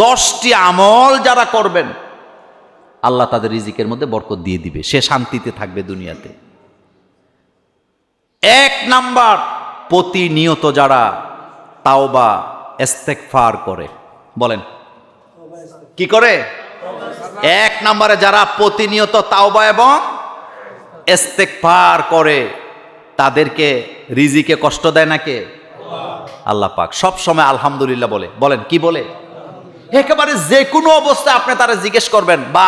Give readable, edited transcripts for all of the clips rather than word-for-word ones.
10টি আমল যারা করবেন আল্লাহ তাদের রিজিকের মধ্যে বরকত দিয়ে দিবে, সে শান্তিতে থাকবে দুনিয়াতে। 1 নাম্বার, প্রতিনিয়ত যারা তাওবা ইস্তেগফার করে। বলেন কি করে? 1 নম্বরে যারা প্রতিনিয়ত তাওবা এবং ইস্তেগফার করে তাদেরকে রিজিকে কষ্ট দেয় না কে? আল্লাহ পাক। সব সময় আলহামদুলিল্লাহ বলে। বলেন কি বলে? একেবারে যে কোনো অবস্থায় আপনি তারা জিজ্ঞেস করবেন, বা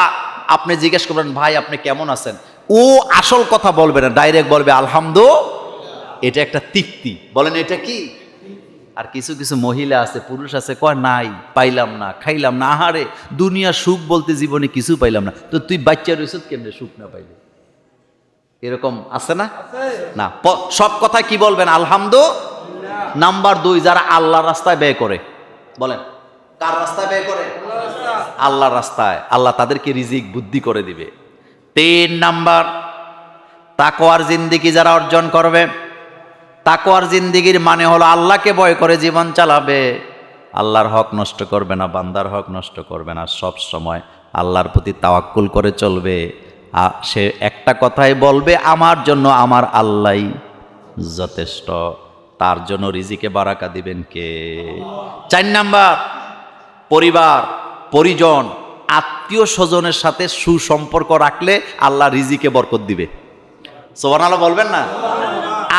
আপনি জিজ্ঞেস করবেন ভাই আপনি কেমন আছেন, ও আসল কথা বলবে না, ডাইরেক্ট বলবে আলহামদুলিল্লাহ। এটা একটা তৃপ্তি। বলেন এটা কি? আর কিছু কিছু মহিলা আছে, পুরুষ আছে, কয় নাই, পাইলাম না, খাইলাম না, আহারে দুনিয়া সুখ বলতে জীবনে কিছু পাইলাম না। তো তুই বাচ্চা রয়েছ কেমনে সুখ না পাইলে? এরকম আছে না? না, সব কথা কি বলবেন? আলহামদুলিল্লাহ। নাম্বার 2, যারা আল্লাহর রাস্তায় ব্যয় করে। বলেন কার রাস্তায় ব্যয় করে? আল্লাহর রাস্তায়। আল্লাহ তাদেরকে রিজিক বুদ্ধি করে দিবে। 3 নাম্বার, তাকওয়ার জিন্দেগি যারা অর্জন করবে। তাকওয়ার জিন্দেগির মানে হলো আল্লাহকে ভয় করে জীবন চালাবে, আল্লাহর হক নষ্ট করবে না, বান্দার হক নষ্ট করবে না, সব সময় আল্লাহর প্রতি তাওয়াক্কুল করে চলবে। সে একটা কথাই বলবে, আমার জন্য আমার আল্লাহই যথেষ্ট, তার জন্য রিজিকে বারাকা দিবেন কে? 4 নাম্বার, পরিবার পরিজন আত্মীয় স্বজনের সাথে সুসম্পর্ক রাখলে আল্লাহ রিজিকে বরকত দিবে। সুবহানাল্লাহ বলবেন না?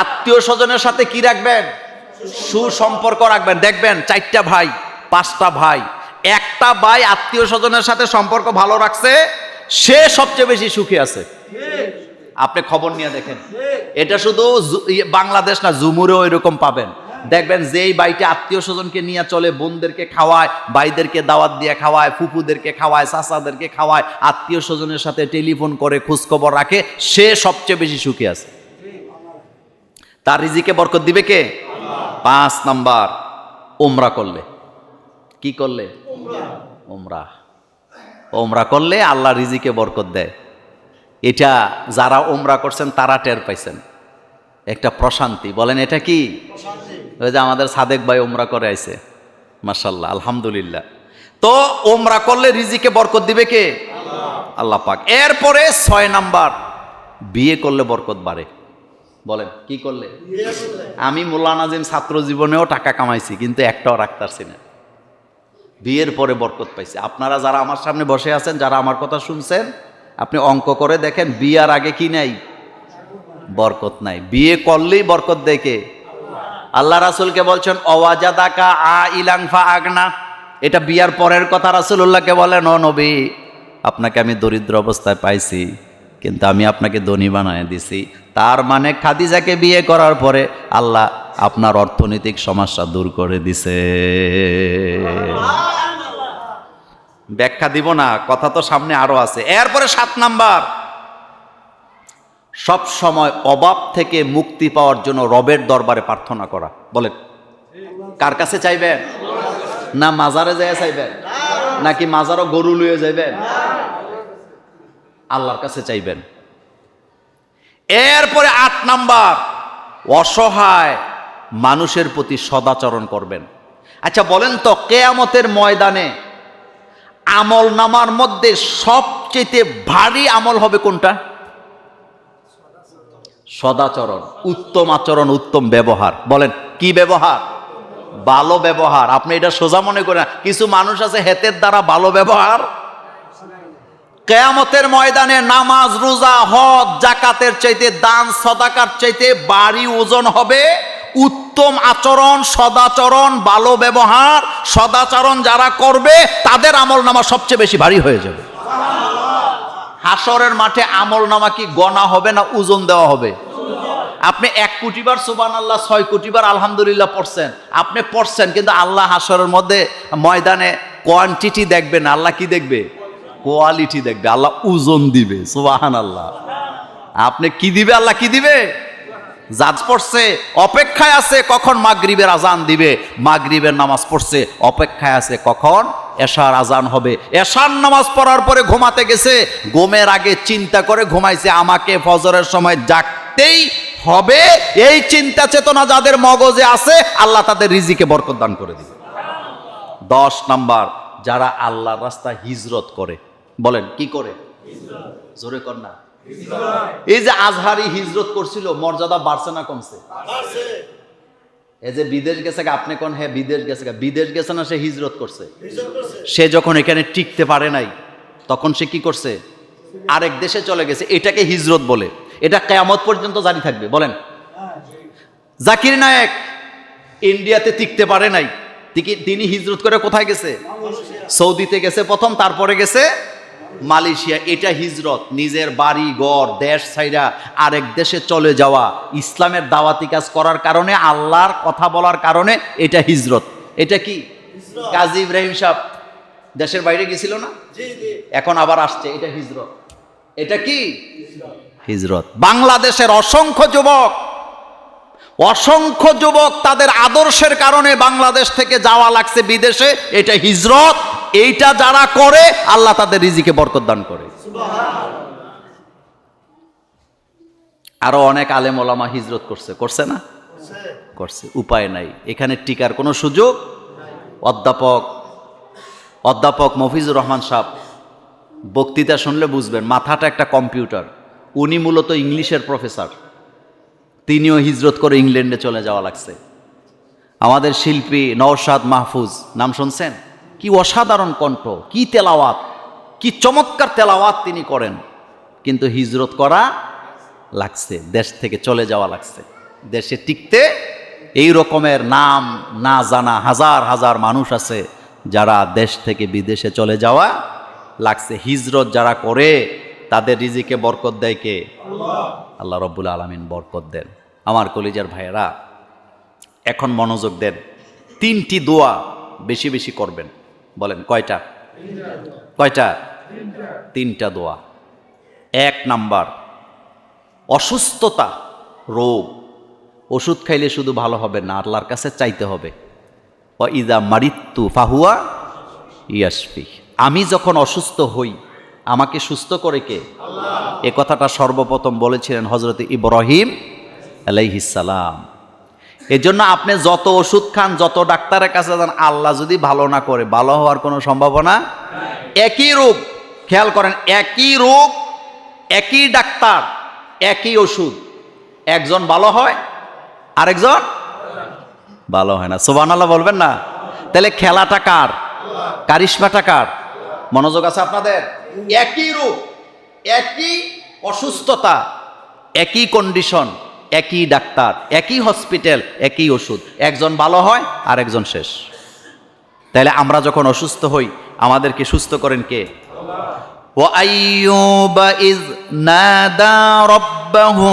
আত্মীয় স্বজনের সাথে কি রাখবেন? সুসম্পর্ক রাখবেন। দেখবেন 4টা ভাই 5টা ভাই, একটা ভাই আত্মীয় স্বজনের সাথে সম্পর্ক ভালো রাখছে, সে সবচেয়ে বেশি সুখী আছে। আপনি খবর নিয়ে দেখেন, এটা শুধু বাংলাদেশ না, জুমুরেও এরকম পাবেন। দেখবেন যেই ভাইটা আত্মীয় স্বজনকে নিয়ে চলে, বোনদেরকে খাওয়ায়, ভাইদেরকে দাওয়াত দিয়ে খাওয়ায়, ফুপুদেরকে খাওয়ায়, চাচাদেরকে খাওয়ায়, আত্মীয় স্বজনের সাথে টেলিফোন করে খোঁজখবর রাখে, সে সবচেয়ে বেশি সুখী আছে। তার রিজিকে বরকত দিবে কে? 5 নাম্বার, উমরা করলে। কি করলে? উমরা করলে আল্লাহ রিজিকে বরকত দেয়। এটা যারা উমরা করছেন তারা টের পাইছেন, একটা প্রশান্তি। বলেন এটা কি? ওই যে আমাদের সাদেক ভাই উমরা করে আইছে, মাশাআল্লাহ, আলহামদুলিল্লাহ। তো উমরা করলে রিজিকে বরকত দিবে কে? আল্লাহ পাক। এরপরে 6 নাম্বার, বিয়ে করলে বরকত বাড়ে। বলেন কি করলে? আমি মোল্লা নাজিম ছাত্র জীবনেও টাকা কামাইছি, কিন্তু একটাও রাখতে পারছি না। বিয়ের পরে বরকত পাইছি। আপনারা যারা আমার সামনে বসে আছেন, যারা আমার কথা শুনছেন, আপনি অঙ্ক করে দেখেন, বিয়ার আগে কি নাই? বরকত নাই। বিয়ে করলেই বরকত দেখে আল্লাহ। রাসূলকে বলছেন অওয়াজাদাকা আইলাং ফাআগনা, এটা বিয়ার পরের কথা। রাসূলুল্লাহকে বলেন, ও নবী, আপনাকে আমি দরিদ্র অবস্থায় পাইছি, কিন্তু আমি আপনাকে ধনী বানায় দিছি। তার মানে খাদিজাকে বিয়ে করার পরে আল্লাহ আপনার অর্থনৈতিক সমস্যা দূর করে দিছে। ব্যাখ্যা দিব না, কথা তো সামনে আরো আছে। এরপরে 7 নাম্বার, সব সময় অভাব থেকে মুক্তি পাওয়ার জন্য রবের দরবারে প্রার্থনা করা। বলেন কার কাছে চাইবেন? না মাজারে যায় চাইবেন, নাকি মাজারও গরু লুয়ে যাইবেন? আল্লাহর কাছে চাইবেন। এরপরে 8 নাম্বার, অসহায় মানুষের প্রতি সদাচরণ করবেন। আচ্ছা বলেন তো, কিয়ামতের ময়দানে আমল নামার মধ্যে সবচেয়ে ভারী আমল হবে কোনটা? সদাচরণ, উত্তম আচরণ, উত্তম ব্যবহার। বলেন কি ব্যবহার? ভালো ব্যবহার। আপনি এটা সোজা মনে করেন, কিছু মানুষ আছে হেতের দ্বারা ভালো ব্যবহার। কিয়ামতের ময়দানে নামাজ, রোজা, হজ, যাকাতের চাইতে, দান সাদাকার চাইতে ভারী ওজন হবে উত্তম আচরণ, সদাচরণ, ভালো ব্যবহার। সদাচরণ যারা করবে তাদের আমলনামা সবচেয়ে বেশি ভারী হয়ে যাবে। হাসরের মাঠে আমলনামা কি গণা হবে না ওজন দেওয়া হবে? আপনি 1 কোটি বার সুবহানাল্লাহ, 6 কোটি বার আলহামদুলিল্লাহ পড়ছেন, আপনি পড়ছেন, কিন্তু আল্লাহ হাসরের মধ্যে ময়দানে কোয়ান্টিটি দেখবে না, আল্লাহ কি দেখবে? কোয়ালিটি দেখবে। আল্লাহ ওজন দিবে। সুবহানাল্লাহ। আপনি কি দিবে? আল্লাহ কি দিবে? জাজ পড়ছে, অপেক্ষায় আছে কখন মাগরিবের আজান দিবে। মাগরিবের নামাজ পড়ছে, অপেক্ষায় আছে কখন এশার আজান হবে। এশার নামাজ পড়ার পরে ঘুমাতে গেছে, ঘুমের আগে চিন্তা করে ঘুমাইছে, আমাকে ফজরের সময় জাগতেই হবে। এই চিন্তা চেতনা যাদের মগজে আছে, আল্লাহ তাদের রিজিকে বরকত দান করে দিবে। 10 নাম্বার, যারা আল্লাহর রাস্তায় হিজরত করে। বলেন কি করে? জোরে কর না। এই যে আজহারি হিজরত করছিল, মর্যাদা বাড়ছে না কমছে? এই যে বিদেশ গেছে, আপনি কোন হ্যাঁ বিদেশ গেছে, বিদেশ গেছে না, সে হিজরত করছে। সে যখন এখানে টিকতে পারে নাই, তখন সে কি করছে? আরেক দেশে চলে গেছে। এটাকে হিজরত বলে। এটা কিয়ামত পর্যন্ত জারি থাকবে। বলেন। জাকির নায়েক ইন্ডিয়াতে টিকতে পারে নাই, তিনি হিজরত করে কোথায় গেছে? সৌদিতে গেছে প্রথম, তারপরে গেছে মালয়েশিয়া। এটা হিজরত। নিজের বাড়ি ঘর দেশ ছাইরা আরেক দেশে চলে যাওয়া, ইসলামের দাওয়াতি কাজ করার কারণে, আল্লাহর কথা বলার কারণে, এটা হিজরত। এটা কি? কাজী ইব্রাহিম সাহেব দেশের বাইরে গেছিল না, এখন আবার আসছে, এটা হিজরত। এটা কি? হিজরত। বাংলাদেশের অসংখ্য যুবক তাদের আদর্শের কারণে বাংলাদেশ থেকে যাওয়া লাগছে বিদেশে, এটা হিজরত। এইটা যারা করে আল্লাহ তাদের রিজিকে বরকত দান করে। আরো অনেক আলেম ওলামা হিজরত করছে না? করছে। উপায় নাই, এখানে টিকার কোনো সুযোগ। অধ্যাপক মফিজুর রহমান সাহেব বক্তৃতা শুনলে বুঝবেন, মাথাটা একটা কম্পিউটার। উনি মূলত ইংলিশের প্রফেসর, তিনিও হিজরত করে ইংল্যান্ডে চলে যাওয়া লাগছে। আমাদের শিল্পী নওশাদ মাহফুজ, নাম শুনছেন? কি অসাধারণ কণ্ঠ, কি তেলাওয়াত, কি চমৎকার তেলাওয়াত তিনি করেন। কিন্তু হিজরত করা লাগছে, দেশ থেকে চলে যাওয়া লাগছে। দেশে টিকতে এই রকমের নাম না জানা হাজার হাজার মানুষ আছে যারা দেশ থেকে বিদেশে চলে যাওয়া লাগছে। হিজরত যারা করে তাদের রিজিকে বরকত দেয় কে? আল্লাহ রব্বুল আলামিন বরকত দেন। আমার কলিজার ভাইয়েরা, এখন মনোযোগ দেন। 3টি দোয়া বেশি বেশি করবেন। বলেন কয়টা? 3টা দোয়া। 1 নাম্বার, অসুস্থতা, রোগ, ওষুধ খাইলে শুধু ভালো হবে না, আল্লাহর কাছে চাইতে হবে। ওয়া ইযা মারিত্তু ফাহুয়া ইয়াশফি। আমি যখন অসুস্থ হই, আমাকে সুস্থ করে কে? আল্লাহ। এ কথাটা সর্বপ্রথম বলেছিলেন হযরত ইব্রাহিম আলাইহিস সালাম। এজন্য আপনি যত ওষুধ খান, যত ডাক্তারের কাছে যান, আল্লাহ যদি ভালো না করে, ভালো হওয়ার কোনো সম্ভাবনা নাই। একই রোগ, খেয়াল করেন, একই রোগ, একই ডাক্তার, একই ওষুধ, একজন ভালো হয়, আরেকজন ভালো হয় না। সুবহানাল্লাহ বলবেন না? তাহলে খেলাটা কার? কারিশমাটা কার? মনোযোগ আছে আপনাদের? একই রোগ, একই অসুস্থতা, একই কন্ডিশন, একই ডাক্তার, একই হসপিটাল, একই ওষুধ, একজন ভালো হয় আর একজন শেষ। তাহলে আমরা যখন অসুস্থ হই, আমাদেরকে সুস্থ করেন কে? ওয়া আইয়ুবা ইয নাদা রাব্বাহু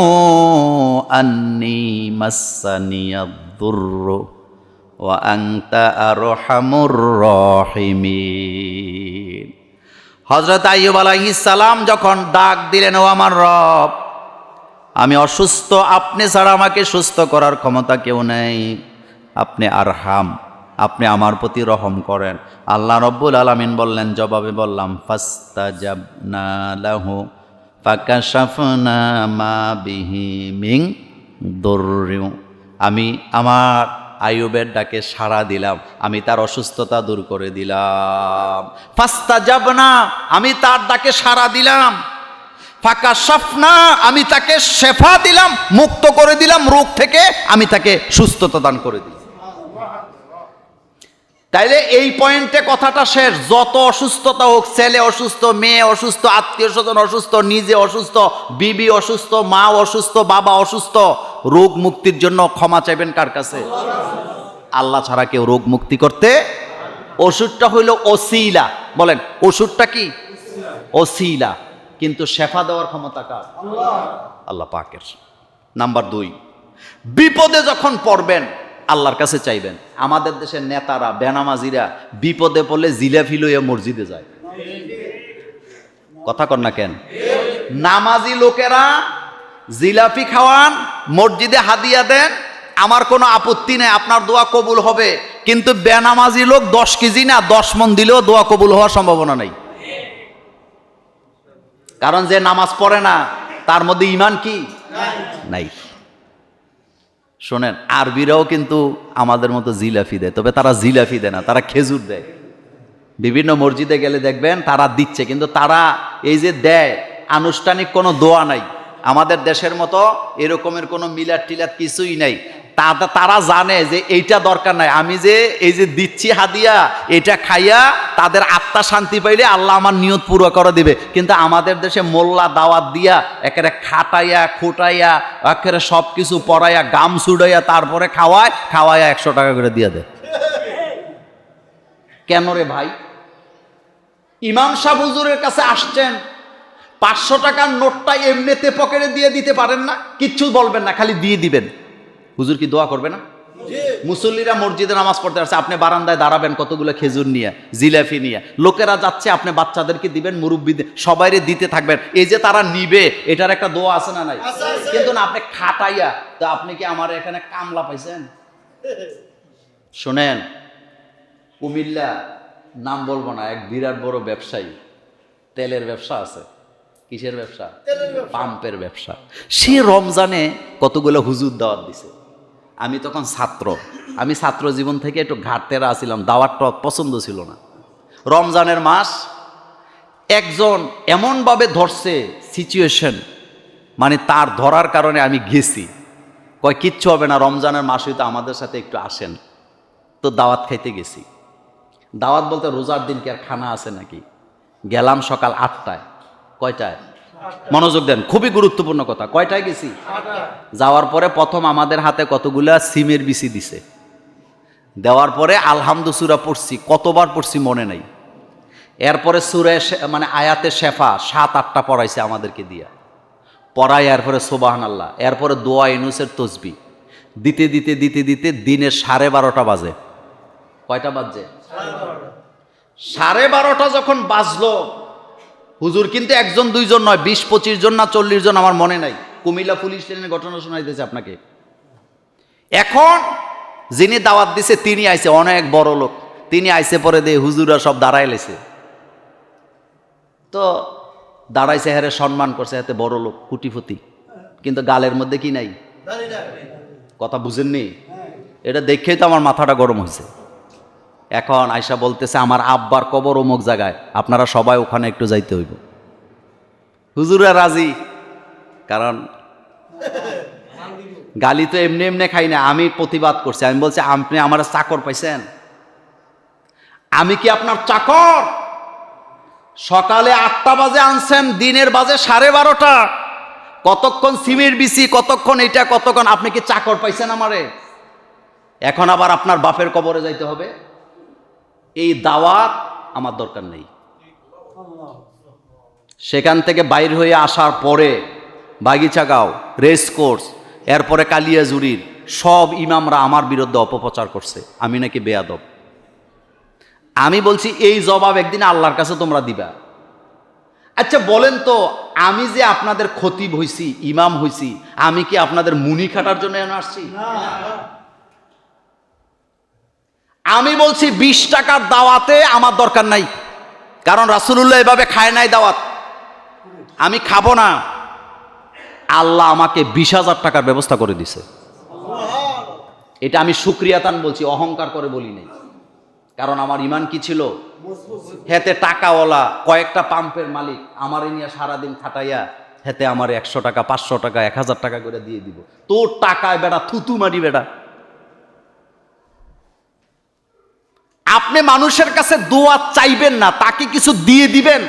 আন্নী মাসসানিয়াদ-দুররু ওয়া আনতা আরহামুর রাহিমিন। হযরত আইয়ুব আলাইহিস সালাম যখন ডাক দিলেন, ও আমার রব, আমি অসুস্থ, আপনি ছাড়া আমাকে সুস্থ করার ক্ষমতা কেউ নেই, আপনি আরহাম, আপনি আমার প্রতি রহম করেন। আল্লাহ রব্বুল আলামিন বললেন, জবাবে বললাম, ফাস্তাজাবনা লাহু ফাকাশাফনা মা বিহি মিন দুররি। আমি আমার আইয়ুবের ডাকে সাড়া দিলাম, আমি তার অসুস্থতা দূর করে দিলাম। ফাস্তাজাবনা, আমি তার ডাকে সাড়া দিলাম। ফাকাশাফনা, আমি তাকে শেফা দিলাম, মুক্ত করে দিলাম রোগ থেকে, আমি তাকে সুস্থতা দান করে দিলাম। তাইলে এই পয়েন্টে কথাটা শেষ। যত অসুস্থতা হোক, ছেলে অসুস্থ, মেয়ে অসুস্থ, আত্মীয় স্বজন অসুস্থ, নিজে অসুস্থ, বিবি অসুস্থ, মা অসুস্থ, বাবা অসুস্থ, রোগ মুক্তির জন্য ক্ষমা চাইবেন কার কাছে? আল্লাহ ছাড়া কেউ রোগ মুক্তি করতে। ওষুধটা হইল ওসিলা। বলেন, ওষুধটা কি? ওসিলা, কিন্তু শেফা দেওয়ার ক্ষমতা কার? আল্লাহ পাকের। নাম্বার 2, বিপদে যখন পড়বেন আল্লাহর কাছে চাইবেন। আমাদের দেশের নেতারা, বেনামাজিরা বিপদে পড়লে জিলাপি লইয়া মসজিদে যায়। কথা কন না কেন? নামাজি লোকেরা জিলাপি খাওয়ান, মসজিদে হাদিয়া দেন, আমার কোনো আপত্তি নেই, আপনার দোয়া কবুল হবে। কিন্তু বেনামাজি লোক 10 কেজি না 10 মণ দিলেও দোয়া কবুল হওয়ার সম্ভাবনা নেই। কারণ যে নামাজ পড়ে না তার মধ্যে ঈমান কি নাই। শোনেন, আরবিরাও কিন্তু আমাদের মতো জিলাফি দেয়, তবে তারা জিলাফি দেয় না, তারা খেজুর দেয়। বিভিন্ন মসজিদে গেলে দেখবেন তারা দিচ্ছে, কিন্তু তারা এই যে দেয় আনুষ্ঠানিক কোনো দোয়া নাই। আমাদের দেশের মতো এরকমের কোনো মিলাদ টিলাদ কিছুই নাই। তারা জানে যে এইটা দরকার নাই, আমি যে এই যে দিচ্ছি হাদিয়া, এটা খাইয়া তাদের আত্মা শান্তি পাইলে আল্লাহ আমার নিয়ত পুরো করে দিবে। কিন্তু আমাদের দেশে মোল্লা দাওয়াত দিয়া একেবারে খাটাইয়া খুটাইয়া একেবারে সব কিছু পড়াইয়া গাম ছুড়াইয়া তারপরে খাওয়াইয়া 100 টাকা করে দিয়ে দেয়। কেন রে ভাই? ইমাম সাহেব হুজুরের কাছে আসছেন, 500 টাকার নোটটা এমনিতে পকেটে দিয়ে দিতে পারেন না? কিচ্ছু বলবেন না, খালি দিয়ে দিবেন। হুজুর কি দোয়া করবে না? মুসল্লিরা মসজিদে নামাজ পড়তে আসছে, আপনি বারান্দায় দাঁড়াবেন কতগুলো খেজুর নিয়ে, জিলাপি নিয়ে, লোকেরা যাচ্ছে, আপনি বাচ্চাদেরকে দিবেন, মুরব্বীদের সবাইরে দিতে থাকবেন। এই যে তারা নিবে, এটার একটা দোয়া আছে না নাই? কিন্তু না, আপনি খাটাইয়া তো আপনি কি আমার এখানে কামলা পাইছেন? শোনেন, কুমিল্লা নাম বলবো না, এক বিরাট বড় ব্যবসায়ী, তেলের ব্যবসা আছে। কিসের ব্যবসা? পাম্পের ব্যবসা। সে রমজানে কতগুলো হুজুর দাওয়াত দিছে। আমি তখন আমি ছাত্র জীবন থেকে একটু ঘাটতেরা আসছিলাম, দাওয়াতটা পছন্দ ছিল না। রমজানের মাস, একজন এমনভাবে ধরছে সিচুয়েশন, মানে তার ধরার কারণে আমি গেছি। কয় কিচ্ছু হবে না, রমজানের মাস হইতে আমাদের সাথে একটু আসেন। তো দাওয়াত খাইতে গেছি। দাওয়াত বলতে রোজার দিন কি আর খানা আছে নাকি? গেলাম সকাল 8টায়। কয়টায়? মনোযোগ দেন, খুবই গুরুত্বপূর্ণ কথা। কয়টায় গেছি? যাওয়ার পরে প্রথম আমাদের হাতে কতগুলা সিমের বিচি দিছে। দেওয়ার পরে আলহামদু সূরা পড়ছি, কতবার পড়ছি মনে নাই। এরপরে সূরা মানে আয়াতে শেফা 7-8টা পড়াইছে আমাদেরকে দিয়া, পড়াই। এরপরে সুবহানাল্লাহ, এরপরে দোয়া ইউনুসের তসবিহ দিতে দিতে দিতে দিতে দিনের 12:30 বাজে। কয়টা বাজে? 12:30 যখন বাজলো, হুজুর কিন্তু 1-2 জন নয়, 20-25 জন না 40 জন, আমার মনে নাই। কুমিল্লা পুলিশ লাইনের ঘটনা শোনাইতেছে আপনাকে। এখন যিনি দাওয়াত দিছে তিনি আইছে, অনেক বড় লোক। তিনি আইছে পরে দিয়ে হুজুরা সব দাঁড়াই লেছে। তো দাঁড়াইছে, হারে সম্মান করছে, হাতে বড় লোক কুটিপতি, কিন্তু গালের মধ্যে কি নাই? কথা বুঝেননি? এটা দেখেই তো আমার মাথাটা গরম হয়েছে। এখন আয়সা বলতেছে আমার আব্বার কবর অমুক জায়গায়, আপনারা সবাই ওখানে একটু যাইতে হইব। হুজুরা রাজি, কারণ গালি তো এমনি এমনি খাই না। আমি প্রতিবাদ করছি, আমি বলছি আপনি আমার চাকর পাইছেন? আমি কি আপনার চাকর? সকালে 8টা বাজে আনছেন, দিনের বাজে 12:30। কতক্ষণ সিমের বিচি, কতক্ষণ এটা, কতক্ষণ, আপনি কি চাকর পাইছেন আমারে? এখন আবার আপনার বাপের কবরে যাইতে হবে? এই দাওয়াত আমার দরকার নেই। সেখান থেকে বাইর হয়ে আসার পরে বাগিচাগাঁও, রেস কোর্স, এরপরে কালিয়াজুরির সব ইমামরা আমার বিরুদ্ধে অপপ্রচার করছে, আমি নাকি বেয়াদব। আমি বলছি এই জবাব একদিন আল্লাহর কাছে তোমরা দিবা। আচ্ছা বলেন তো, আমি যে আপনাদের খতিব হইছি, ইমাম হইছি, আমি কি আপনাদের মুনি খাটার জন্য এনে আসছি? আমি বলছি 20 টাকার দাওয়াতে আমার দরকার নাই, কারণ রাসূলুল্লাহ এভাবে খায় নাই দাওয়াত। আমি খাবো না। আল্লাহ আমাকে 20,000 টাকার ব্যবস্থা করে দিছে। এটা আমি শুকরিয়াতান বলছি, অহংকার করে বলি নাই। কারণ আমার ইমান কি ছিল? হেতে টাকাওয়ালা, কয়েকটা পাম্পের মালিক আমার নিয়ে সারাদিন খাটাইয়া হেতে আমার 100 টাকা, 500 টাকা, 1000 টাকা করে দিয়ে দিব। তোর টাকায় বেটা থুতু মারি বেটা। আপনি মানুষের কাছে দোয়া চাইবেন না, তাকে কিছু দিয়ে দিবেন।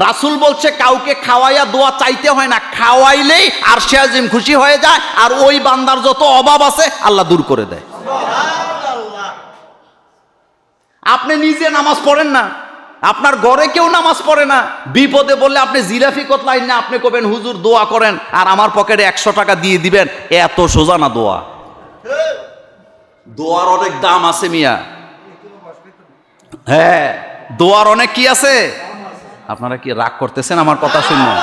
রাসূল বলছে কাউকে খাওয়াইয়া দোয়া চাইতে হয় না, খাওয়াইলেই আরশে আজিম খুশি হয়ে যায়, আর ওই বান্দার যত অভাব আছে আল্লাহ দূর করে দেয়। আপনি নিজে নামাজ পড়েন না, আপনার ঘরে কেউ নামাজ পড়ে না, বিপদে বললে আপনি জিলাফি কতলাইন না, আপনি কবেন হুজুর দোয়া করেন, আর আমার পকেটে 100 টাকা দিয়ে দিবেন। এত সোজা না দোয়া। দোয়ার অনেক দাম আছে মিয়া। হ্যাঁ, দোয়ার অনেক কি আছে। আপনারা কি রাগ করতেছেন আমার কথা শুনুন?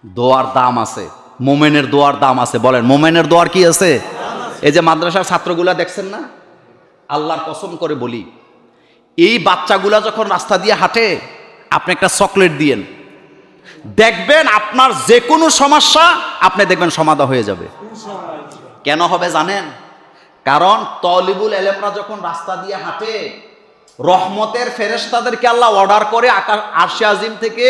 দোয়ার দাম আছে, মোমেনের দোয়ার দাম আছে। বলেন মোমেনের দোয়ার কি আছে? এই যে মাদ্রাসার ছাত্রগুলা দেখছেন না, আল্লাহর কসম করে বলি, এই বাচ্চাগুলা যখন রাস্তা দিয়ে হাঁটে, আপনি একটা চকলেট দিয়েন, দেখবেন আপনার যে কোনো সমস্যা আপনি দেখবেন সমাধান হয়ে যাবে। কেন হবে জানেন? কারণ তলিবুল এলেমরা যখন রাস্তা দিয়ে হাঁটে, রহমতের ফেরেশতাদেরকে আল্লাহ অর্ডার করে আকাশ আরশে আজিম থেকে,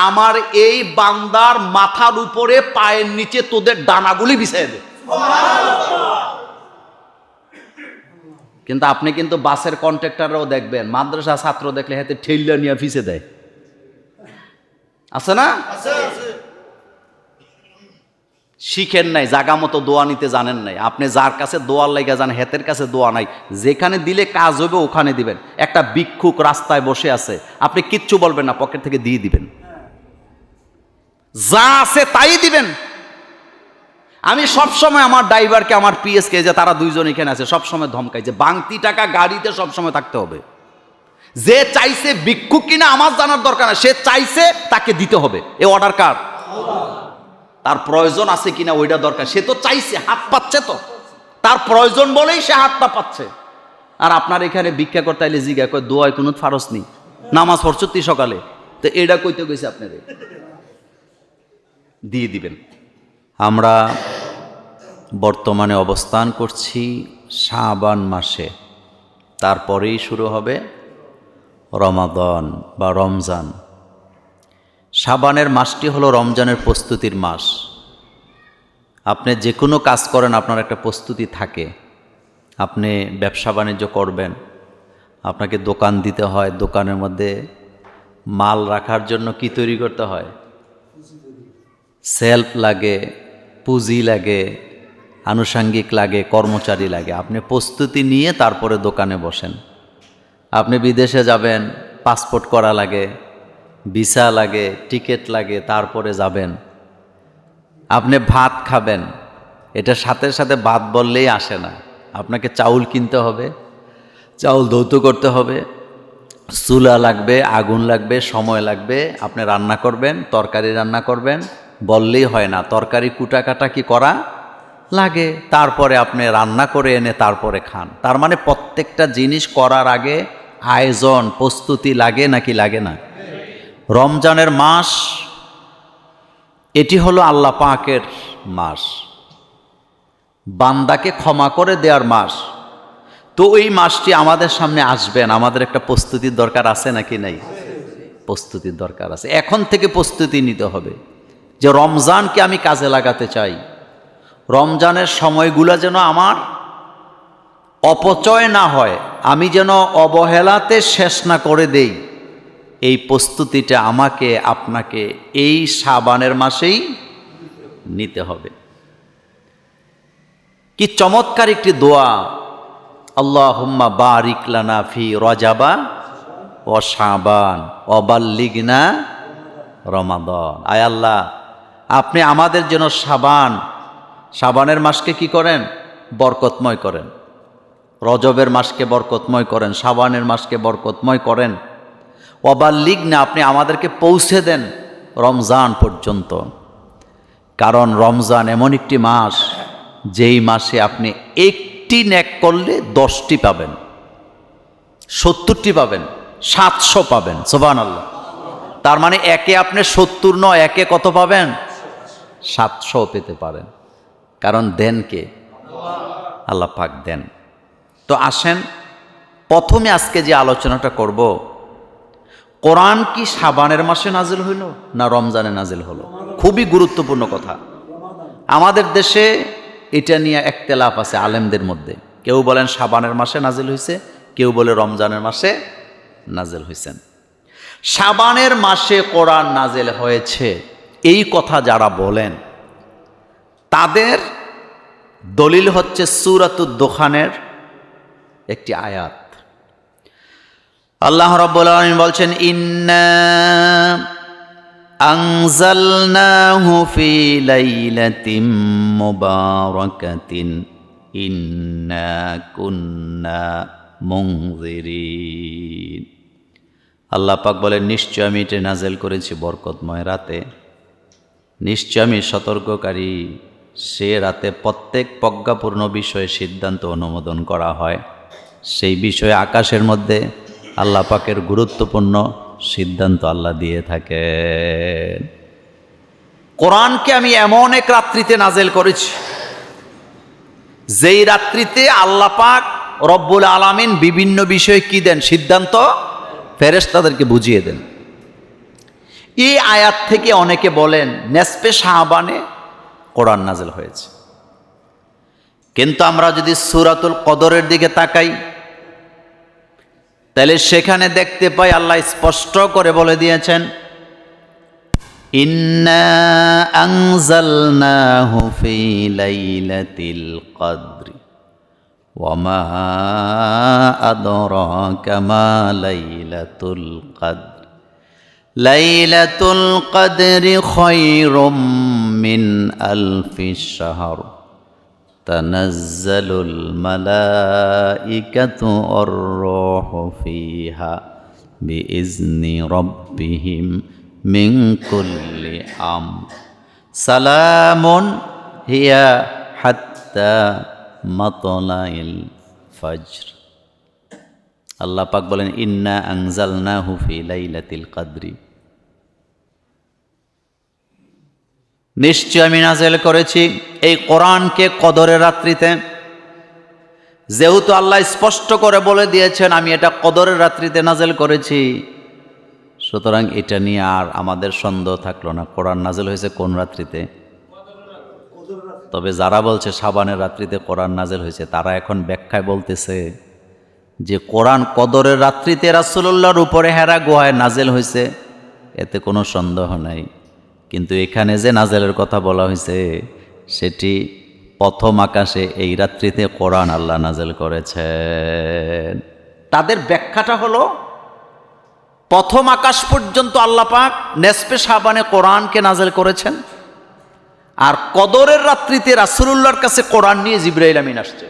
আমার এই বান্দার মাথার উপরে পায়ের নিচে তোদের ডানাগুলি বিছিয়ে দে। কিন্তু আপনি কিন্তু বাসের কন্ট্রাক্টররাও দেখবেন, মাদ্রাসা ছাত্র দেখলে হাতে ঠেল্লা নিয়ে ফিসে দেয়, আছে না? শিখেন নাই, জাগা মতো দোয়া নিতে জানেন নাই। আপনি যার কাছে দোয়ার লাইগা যান, হেতের কাছে দোয়া নাই। যেখানে দিলে কাজ হবে ওখানে দিবেন। একটা ভিক্ষুক রাস্তায় বসে আছে, আপনি কিচ্ছু বলবেন না, পকেট থেকে দিয়ে দিবেন, যা আছে তাই দিবেন। আমি সবসময় আমার ড্রাইভারকে, আমার পিএসকে, যে তারা দুইজন এখানে আছে, সবসময় ধমকাই যে বাংতি টাকা গাড়িতে সবসময় থাকতে হবে। যে চাইছে ভিক্ষুক কিনা আমার জানার দরকার না, সে চাইছে তাকে দিতে হবে। এ অর্ডার কার? তার প্রয়োজন আছে কিনা ওইটা দরকার। সে তো চাইছে, হাত পাচ্ছে, তো তার প্রয়োজন বলেই সে হাতটা পাচ্ছে। আর আপনার এখানে ভিক্ষা করতে আইলে জিগা কয় দোয়ায় কোনো ফারজ নেই, নামাজ পড়ছতি সকালে, তো এটা কইতে গেছে আপনাদের দিয়ে দিবেন। আমরা বর্তমানে অবস্থান করছি শাবান মাসে, তারপরেই শুরু হবে রমাদান বা রমজান। শাবানের মাসটি হলো রমজানের প্রস্তুতির মাস। আপনি যে কোনো কাজ করেন, আপনার একটা প্রস্তুতি থাকে। আপনি ব্যবসা বাণিজ্য করবেন, আপনাকে দোকান দিতে হয়, দোকানের মধ্যে মাল রাখার জন্য কি তৈরি করতে হয়? সেলফ লাগে, পুঁজি লাগে, আনুষঙ্গিক লাগে, কর্মচারী লাগে। আপনি প্রস্তুতি নিয়ে তারপরে দোকানে বসেন। আপনি বিদেশে যাবেন, পাসপোর্ট করা লাগে, ভিসা লাগে, টিকিট লাগে, তারপরে যাবেন। আপনি ভাত খাবেন, এটা সাথে সাথে ভাত বললেই আসে না। আপনাকে চাউল কিনতে হবে, চাউল ধৌত করতে হবে, চুলা লাগবে, আগুন লাগবে, সময় লাগবে। আপনি রান্না করবেন, তরকারি রান্না করবেন, বললেই হয় না। তরকারি কুটা কাটা কি করা লাগে, তারপরে আপনি রান্না করে এনে তারপরে খান। তার মানে প্রত্যেকটা জিনিস করার আগে আয়োজন, প্রস্তুতি লাগে নাকি লাগে না? রমজানের মাস এটি হলো আল্লাহ পাকের মাস, বান্দাকে ক্ষমা করে দেওয়ার মাস। তো এই মাসটি আমাদের সামনে আসবেন, আমাদের একটা প্রস্তুতির দরকার আছে নাকি নাই? প্রস্তুতির দরকার আছে। এখন থেকে প্রস্তুতি নিতে হবে যে রমজানকে আমি কাজে লাগাতে চাই। রমজানের সময়গুলো যেন আমার অপচয় না হয়, আমি যেন অবহেলাতে শেষ না করে দেই। এই প্রস্তুতিটা আমাকে আপনাকে এই শাবানের মাসেই নিতে হবে। কি চমৎকার একটি দোয়া! আল্লাহুম্মা বারিক লানা ফি রজাবা ও শাবান ও বাল্লিগনা রমাদান। আয় আল্লাহ, আপনি আমাদের জন্য শাবানের মাসকে কি করেন? বরকতময় করেন। রজবের মাসকে বরকতময় করেন, শাবানের মাসকে বরকতময় করেন। ওয়াবাল্লিগনা, আপনি আমাদেরকে পৌঁছে দেন রমজান পর্যন্ত। কারণ রমজান এমন একটি মাস, যেই মাসে আপনি একটি নেক করলে 10টি পাবেন, 70টি পাবেন, 700 পাবেন। সুবহানাল্লাহ। তার মানে একে আপনি 70 নয়, একে কত পাবেন? 700 পেতে পারেন। কারণ দেন কে? আল্লাহ পাক দেন। তো আসেন, প্রথমে আজকে যে আলোচনাটা করব, কোরআন কি শাবানের মাসে নাজিল হইল না রমজানে নাজিল হলো? খুবই গুরুত্বপূর্ণ কথা। আমাদের দেশে এটা নিয়ে একতেলাফ আছে আলেমদের মধ্যে। কেউ বলেন শাবানের মাসে নাজিল হয়েছে, কেউ বলে রমজানের মাসে নাজিল হয়েছেন। শাবানের মাসে কোরআন নাজিল হয়েছে এই কথা যারা বলেন, তাদের দলিল হচ্ছে সূরাতুদ দুখানের একটি আয়াত। আল্লাহ রাব্বুল আলামিন বলছেন, ইন্না আনজালনাহু ফি লাইলাতিন মুবারাকাতিন ইন্না কুন্না মুনজিরিন। আল্লাহ পাক বলেন, নিশ্চয় আমি এটা নাযিল করেছি বরকতময় রাতে, নিশ্চয় আমি সতর্ককারী। সে রাতে প্রত্যেক প্রজ্ঞাপূর্ণ বিষয়ে সিদ্ধান্ত অনুমোদন করা হয়। সেই বিষয়ে আকাশের মধ্যে আল্লাহ পাকের গুরুত্বপূর্ণ সিদ্ধান্ত আল্লাহ দিয়ে থাকেন। কোরআনকে আমি এমন এক রাত্রিতে নাজিল করেছি, যেই রাত্রিতে আল্লাহ পাক রব্বুল আলামিন বিভিন্ন বিষয়ে কি দেন সিদ্ধান্ত, ফেরেশতাদেরকে বুঝিয়ে দেন। এই আয়াত থেকে অনেকে বলেন নেসফে শাবানে কোরআন নাযিল হয়েছে, কিন্তু আমরা যদি সূরাতুল কদরের দিকে তাকাই তাহলে সেখানে দেখতে পাই আল্লাহ স্পষ্ট করে বলে দিয়েছেন, ইন্না আনজালনাহু ফি লাইলাতিল কদরি ওয়া মা আদরাকা মা লাইলাতুল কদর লাইলাতুল কদরি খায়রুম মিন আলফি শাহর তানাজ্জালুল মালাইকাতু ওয়ার রূহু ফিহা বিইজনি রাব্বিহিম মিন কুল্লি আমর সালামুন হিয়া হাত্তা মাতলাইল ফজর। আল্লাহ পাক বলেন ইন্না আনজালনাহু ফি লাইলাতিল কদরি, নিশ্চয় আমি নাযিল করেছি এই কোরআনকে কদরের রাত্রিতে। যেহেতু আল্লাহ স্পষ্ট করে বলে দিয়েছেন আমি এটা কদরের রাত্রিতে নাযিল করেছি, সুতরাং এটা নিয়ে আর আমাদের সন্দেহ থাকলো না কোরআন নাযিল হয়েছে কোন রাত্রিতে। তবে যারা বলছে শাবানের রাত্রিতে কোরআন নাযিল হয়েছে, তারা এখন ব্যাখ্যায় বলতেছে যে কোরআন কদরের রাত্রিতে রাসূলুল্লাহর উপরে হেরা গুহায় নাযিল হয়েছে, এতে কোনো সন্দেহ নাই। কিন্তু এখানে যে নাযিলের কথা বলা হয়েছে সেটি প্রথম আকাশে এই রাত্রিতে কোরআন আল্লাহ নাযিল করেছেন। তাদের ব্যাখ্যাটা হলো প্রথম আকাশ পর্যন্ত আল্লাহ পাক নেসফে শাবানে কোরআনকে নাযিল করেছেন, আর কদরের রাত্রিতে রাসূলুল্লাহর কাছে কোরআন নিয়ে জিবরাইল আমিন আসছে।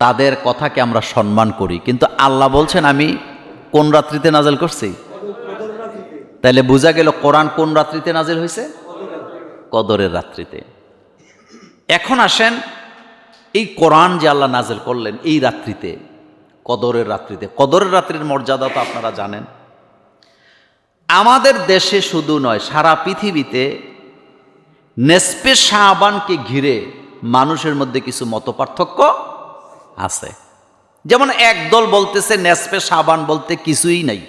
তাদের কথাকে আমরা সম্মান করি, কিন্তু আল্লাহ বলছেন আমি কোন রাত্রিতে নাযিল করছি। তাহলে বোঝা গেল কোরআন কোন রাত্রিতে নাযিল হয়েছে, কদরের রাত্রিতে। এখন আসেন এই কোরআন যে আল্লাহ নাযিল করলেন এই রাত্রিতে, কদরের রাত্রিতে, কদরের রাত্রির মর্যাদা তো আপনারা জানেন। আমাদের দেশে শুধু নয়, সারা পৃথিবীতে নেসফে শাবানকে ঘিরে মানুষের মধ্যে কিছু মতপার্থক্য আছে। যেমন একদল বলতেছে নেসফে শাবান বলতে কিছুই নাই,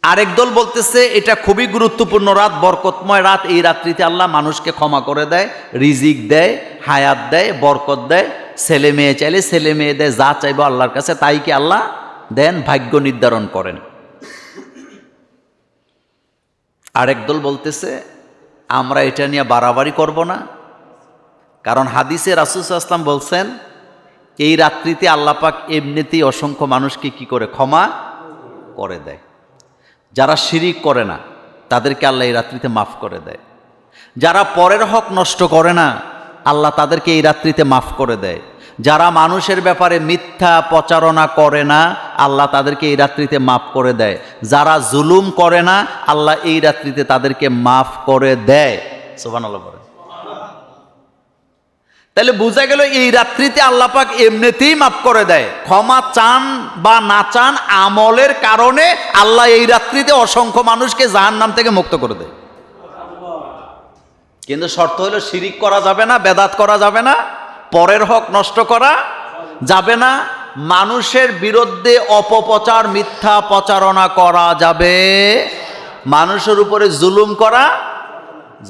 আরেক দল বলতেছে এটা খুবই গুরুত্বপূর্ণ রাত, বরকতময় রাত, এই রাত্রিতে আল্লাহ মানুষকে ক্ষমা করে দেয়, রিজিক দেয়, হায়াত দেয়, বরকত দেয়, ছেলে মেয়ে চাইলে ছেলে মেয়ে দেয়, যা চাইবো আল্লাহর কাছে তাই কি আল্লাহ দেন, ভাগ্য নির্ধারণ করেন। আরেক দল বলতেছে আমরা এটা নিয়ে বাড়াবাড়ি করব না, কারণ হাদিসে রাসূল সাল্লাল্লাহু আলাইহি ওয়াসাল্লাম বলছেন এই রাত্রিতে আল্লাহ পাক এমনিতেই অসংখ্য মানুষকে কি করে ক্ষমা করে দেয়। যারা শিরিক করে না তাদেরকে আল্লাহ এই রাত্রিতে মাফ করে দেয়, যারা পরের হক নষ্ট করে না আল্লাহ তাদেরকে এই রাত্রিতে মাফ করে দেয়, যারা মানুষের ব্যাপারে মিথ্যা প্রচারণা করে না আল্লাহ তাদেরকে এই রাত্রিতে মাফ করে দেয়, যারা জুলুম করে না আল্লাহ এই রাত্রিতে তাদেরকে মাফ করে দেয়। সুবহানাল্লাহ বলেন। তাহলে বোঝা গেল এই রাত্রিতে আল্লাহ পাক এমনিতেই মাফ করে দেয়, ক্ষমা চান বা না চান আমলের কারণে আল্লাহ এই রাত্রিতে অসংখ্য মানুষকে জাহান্নাম থেকে মুক্ত করে দেয়। কিন্তু শর্ত হলো শিরিক করা যাবে না, বেদাত করা যাবে না, পরের হক নষ্ট করা যাবে না, মানুষের বিরুদ্ধে অপপ্রচার মিথ্যা প্রচারণা করা যাবে, মানুষের উপরে জুলুম করা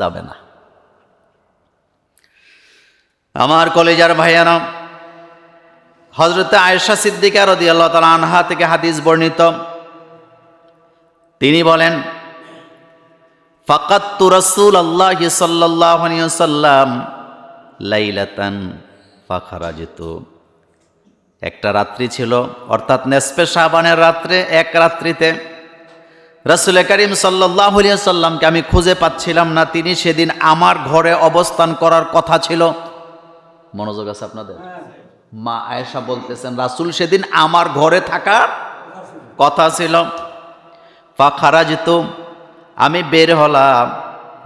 যাবে না। আমার কলেজার ভাইয়ারা, হযরত আয়েশা সিদ্দিকা রাদিয়াল্লাহু তাআলা আনহা থেকে হাদিস বর্ণিত, তিনি বলেন ফাকাততু রাসূলুল্লাহি সাল্লাল্লাহু আলাইহি ওয়াসাল্লাম লাইলাতান ফাখারাজতু, একটা রাত্রি ছিল অর্থাৎ নেসফে শাবানের রাত্রে, এক রাত্রিতে রাসূল করিম সাল্লাল্লাহু আলাইহি ওয়াসাল্লামকে আমি খুঁজে পাচ্ছিলাম না, তিনি সেদিন আমার ঘরে অবস্থান করার কথা ছিল। মনোযোগ আছে আপনাদের? মা আয়েশা বলতেছেন রাসূল সেদিন আমার ঘরে থাকার কথা ছিল। ফাখারাজতু, আমি বের হলাম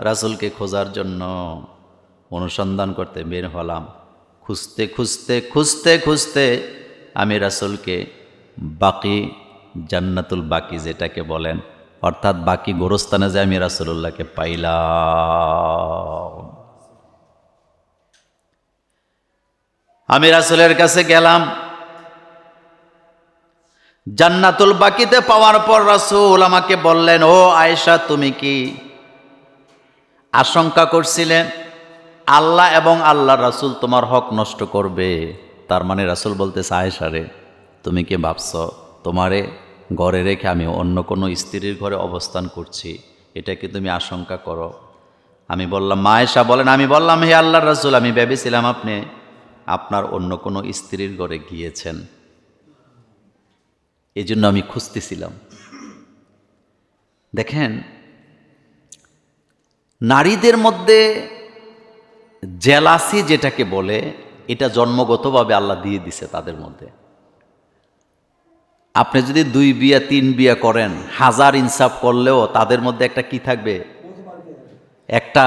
রাসূলকে খোঁজার জন্য, অনুসন্ধান করতে বের হলাম। খুঁজতে খুঁজতে খুঁজতে খুঁজতে আমি রাসূলকে বাকি জান্নাতুল বাকি যেটাকে বলেন, অর্থাৎ বাকি গোরস্থানে যে আমি রাসূলুল্লাহকে পাইলাম। আমি রাসূলের কাছে গেলাম। জান্নাতুল বাকিতে পাওয়ার পর রাসূল আমাকে বললেন, ও আয়েশা, তুমি কি আশঙ্কা করছিলেন আল্লাহ এবং আল্লাহর রাসূল তোমার হক নষ্ট করবে? তার মানে রাসূল বলতেছে, আয়েশা রে, তুমি কি ভাবছ তোমারে ঘরে রেখে আমি অন্য কোনো স্ত্রীর ঘরে অবস্থান করছি, এটা কি তুমি আশঙ্কা করো? আমি বললাম, মা আয়েশা বলেন, আমি বললাম, হে আল্লাহর রাসূল, আমি ভেবেছিলাম আপনি আপনার অন্য কোনো স্ত্রীর ঘরে গিয়েছেন, এই জন্য আমি খুঁজতেছিলাম। দেখেন, নারীদের মধ্যে জেলাসি যেটাকে বলে, এটা জন্মগতভাবে আল্লাহ দিয়ে দিছে তাদের মধ্যে। আপনি যদি 2 বিয়া 3 বিয়া করেন, হাজার ইনসাফ করলেও তাদের মধ্যে একটা কি থাকবে, একটা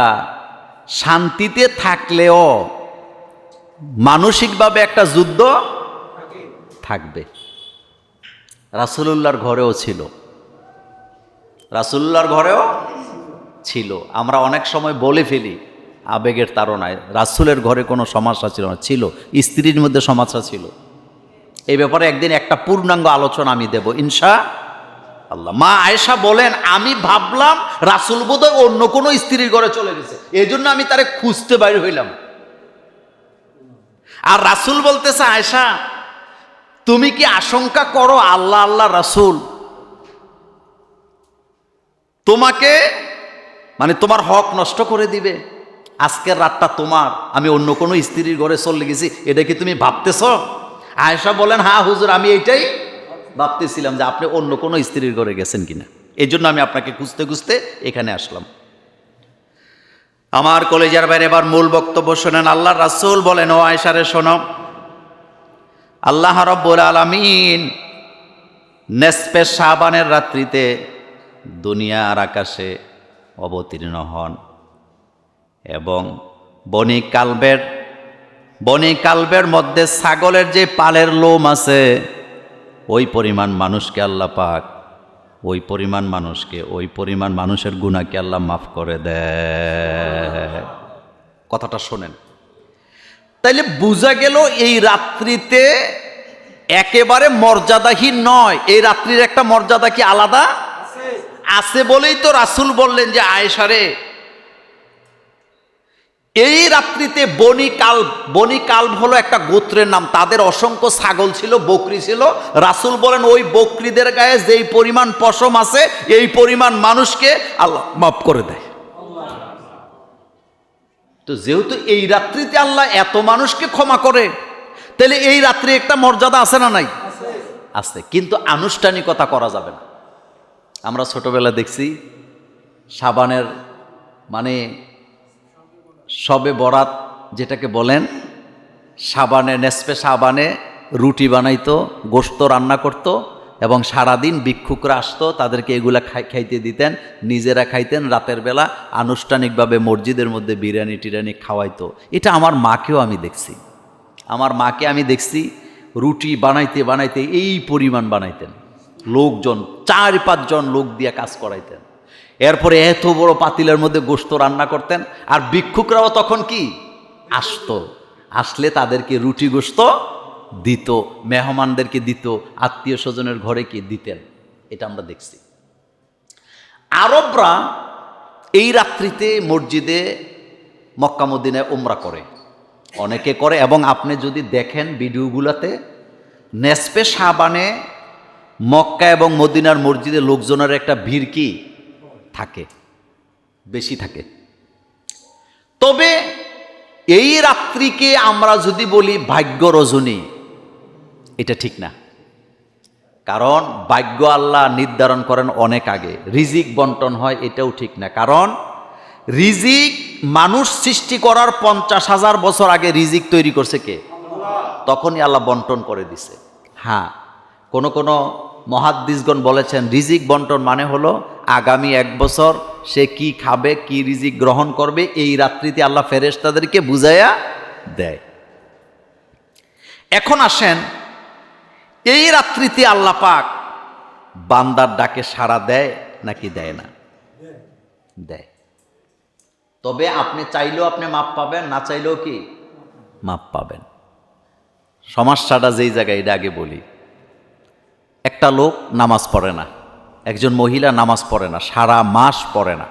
শান্তিতে থাকলেও মানসিকভাবে একটা যুদ্ধ থাকবে। রাসূলুল্লাহর ঘরেও ছিল, রাসূলুল্লাহর ঘরেও ছিল। আমরা অনেক সময় বলে ফেলি আবেগের তাড়নায়, রাসূলের ঘরে কোনো সমস্যা ছিল না, ছিল, স্ত্রীর মধ্যে সমস্যা ছিল। এই ব্যাপারে একদিন একটা পূর্ণাঙ্গ আলোচনা আমি দেব ইনশাআল্লাহ। মা আয়েশা বলেন, আমি ভাবলাম রাসূল বোধহয় অন্য কোনো স্ত্রীর ঘরে চলে গেছে, এই জন্য আমি তারে খুঁজতে বাইর হইলাম। আর রাসূল বলতেছে, আয়েশা, তুমি কি আশঙ্কা করো আল্লাহ আল্লাহ রাসূল তোমাকে, মানে তোমার হক নষ্ট করে দিবে? আজকের রাতটা তোমার, আমি অন্য কোনো স্ত্রীর ঘরে চলে গেছি, এটা কি তুমি ভাবতেছ? আয়েশা বলেন, হ্যাঁ হুজুর, আমি এইটাই ভাবতেছিলাম যে আপনি অন্য কোনো স্ত্রীর ঘরে গেছেন কিনা, এই জন্য আমি আপনাকে খুঁজতে খুঁজতে এখানে আসলাম। আমার কলেজের বাইরে এবার মূল বক্তব্য শোনেন। আল্লাহর রাসূল বলেন, ও আয়েশা রে শোনো, আল্লাহ রাব্বুল আলামিন নেসফে শাবানের রাত্রিতে দুনিয়ার আকাশে অবতীর্ণ হন এবং বনি কালবের মধ্যে ছাগলের যে পালের লোম আছে, ওই পরিমাণ মানুষকে আল্লাহ পাক, ওই পরিমাণ মানুষের গুনাহকে আল্লাহ মাফ করে দেয়। কথাটা শোনেন। তাইলে বোঝা গেল এই রাত্রিতে একেবারে মর্যাদাহীন নয়, এই রাত্রির একটা মর্যাদা কি আলাদা আছে বলেই তো রাসূল বললেন যে, আয়েশা রে, এই রাত্রিতে বনি কালব হলো একটা গোত্রের নাম, তাদের অসংখ্য ছাগল ছিল, বকরি ছিল। রাসূল বলেন, ওই বকরিদের গায়ে যেই পরিমাণ পশম আছে, এই পরিমাণ মানুষকে আল্লাহ মাফ করে দেয়। তো যেহেতু এই রাত্রিতে আল্লাহ এত মানুষকে ক্ষমা করে, তাহলে এই রাত্রি একটা মর্যাদা আছে না নাই? আছে, কিন্তু আনুষ্ঠানিকতা করা যাবে না। আমরা ছোটবেলা দেখছি সাবানের, মানে শবে বরাত যেটাকে বলেন, সাবানে, নেসফে সাবানে রুটি বানাইতো, গোশত রান্না করত এবং সারাদিন ভিক্ষুকরা আসতো, তাদেরকে এগুলা খাইতে দিতেন, নিজেরা খাইতেন। রাতের বেলা আনুষ্ঠানিকভাবে মসজিদের মধ্যে বিরিয়ানি টিরিয়ানি খাওয়াইতো। এটা আমার মাকেও আমি দেখছি, রুটি বানাইতে বানাইতে এই পরিমাণ বানাইতেন, লোকজন 4-5 জন লোক দিয়ে কাজ করাইতেন। এরপরে এত বড় পাতিলের মধ্যে গোশত রান্না করতেন। আর ভিক্ষুকরাও তখন কি আসলে তাদেরকে রুটি গোশত দিত, মেহমানদেরকে দিত, আত্মীয় স্বজনের ঘরে কি দিতেন। এটা আমরা দেখছি। আরবরা এই রাত্রিতে মসজিদে মক্কা মদিনায় উমরা করে, অনেকে করে। এবং আপনি যদি দেখেন ভিডিওগুলোতে, নেসফে শাবানে মক্কা এবং মদিনার মসজিদে লোকজনের একটা ভিড় কি থাকে, বেশি থাকে। তবে এই রাত্রিকে আমরা যদি বলি ভাগ্য রজনী, এটা ঠিক না। কারণ ভাগ্য আল্লাহ নির্ধারণ করেন অনেক আগে, রিজিক বন্টন হয়, এটাও ঠিক না। কারণ রিজিক মানুষ সৃষ্টি করার 50,000 বছর আগে রিজিক তৈরি করছে কে? তখনই আল্লাহ বন্টন করে দিছে। হ্যাঁ, কোন মুহাদ্দিসগণ বলেছেন রিজিক বন্টন মানে হলো আগামী 1 বছর সে কি খাবে, কি রিজিক গ্রহণ করবে, এই রাত্রিতে আল্লাহ ফেরেশতাদেরকে বুঝাইয়া দেয়। এখন আসেন, এই রাত্রিতে আল্লাহ পাক বান্দার ডাকে সাড়া দেয় নাকি দেয় না? দেয়। তবে আপনি চাইলেও আপনি মাপ পাবেন, না চাইলেও কি মাপ পাবেন। সমস্যাটা যেই জায়গায় এটা আগে বলি। একটা লোক নামাজ পড়ে না, একজন মহিলা নামাজ পড়ে না, সারা মাস পড়ে না,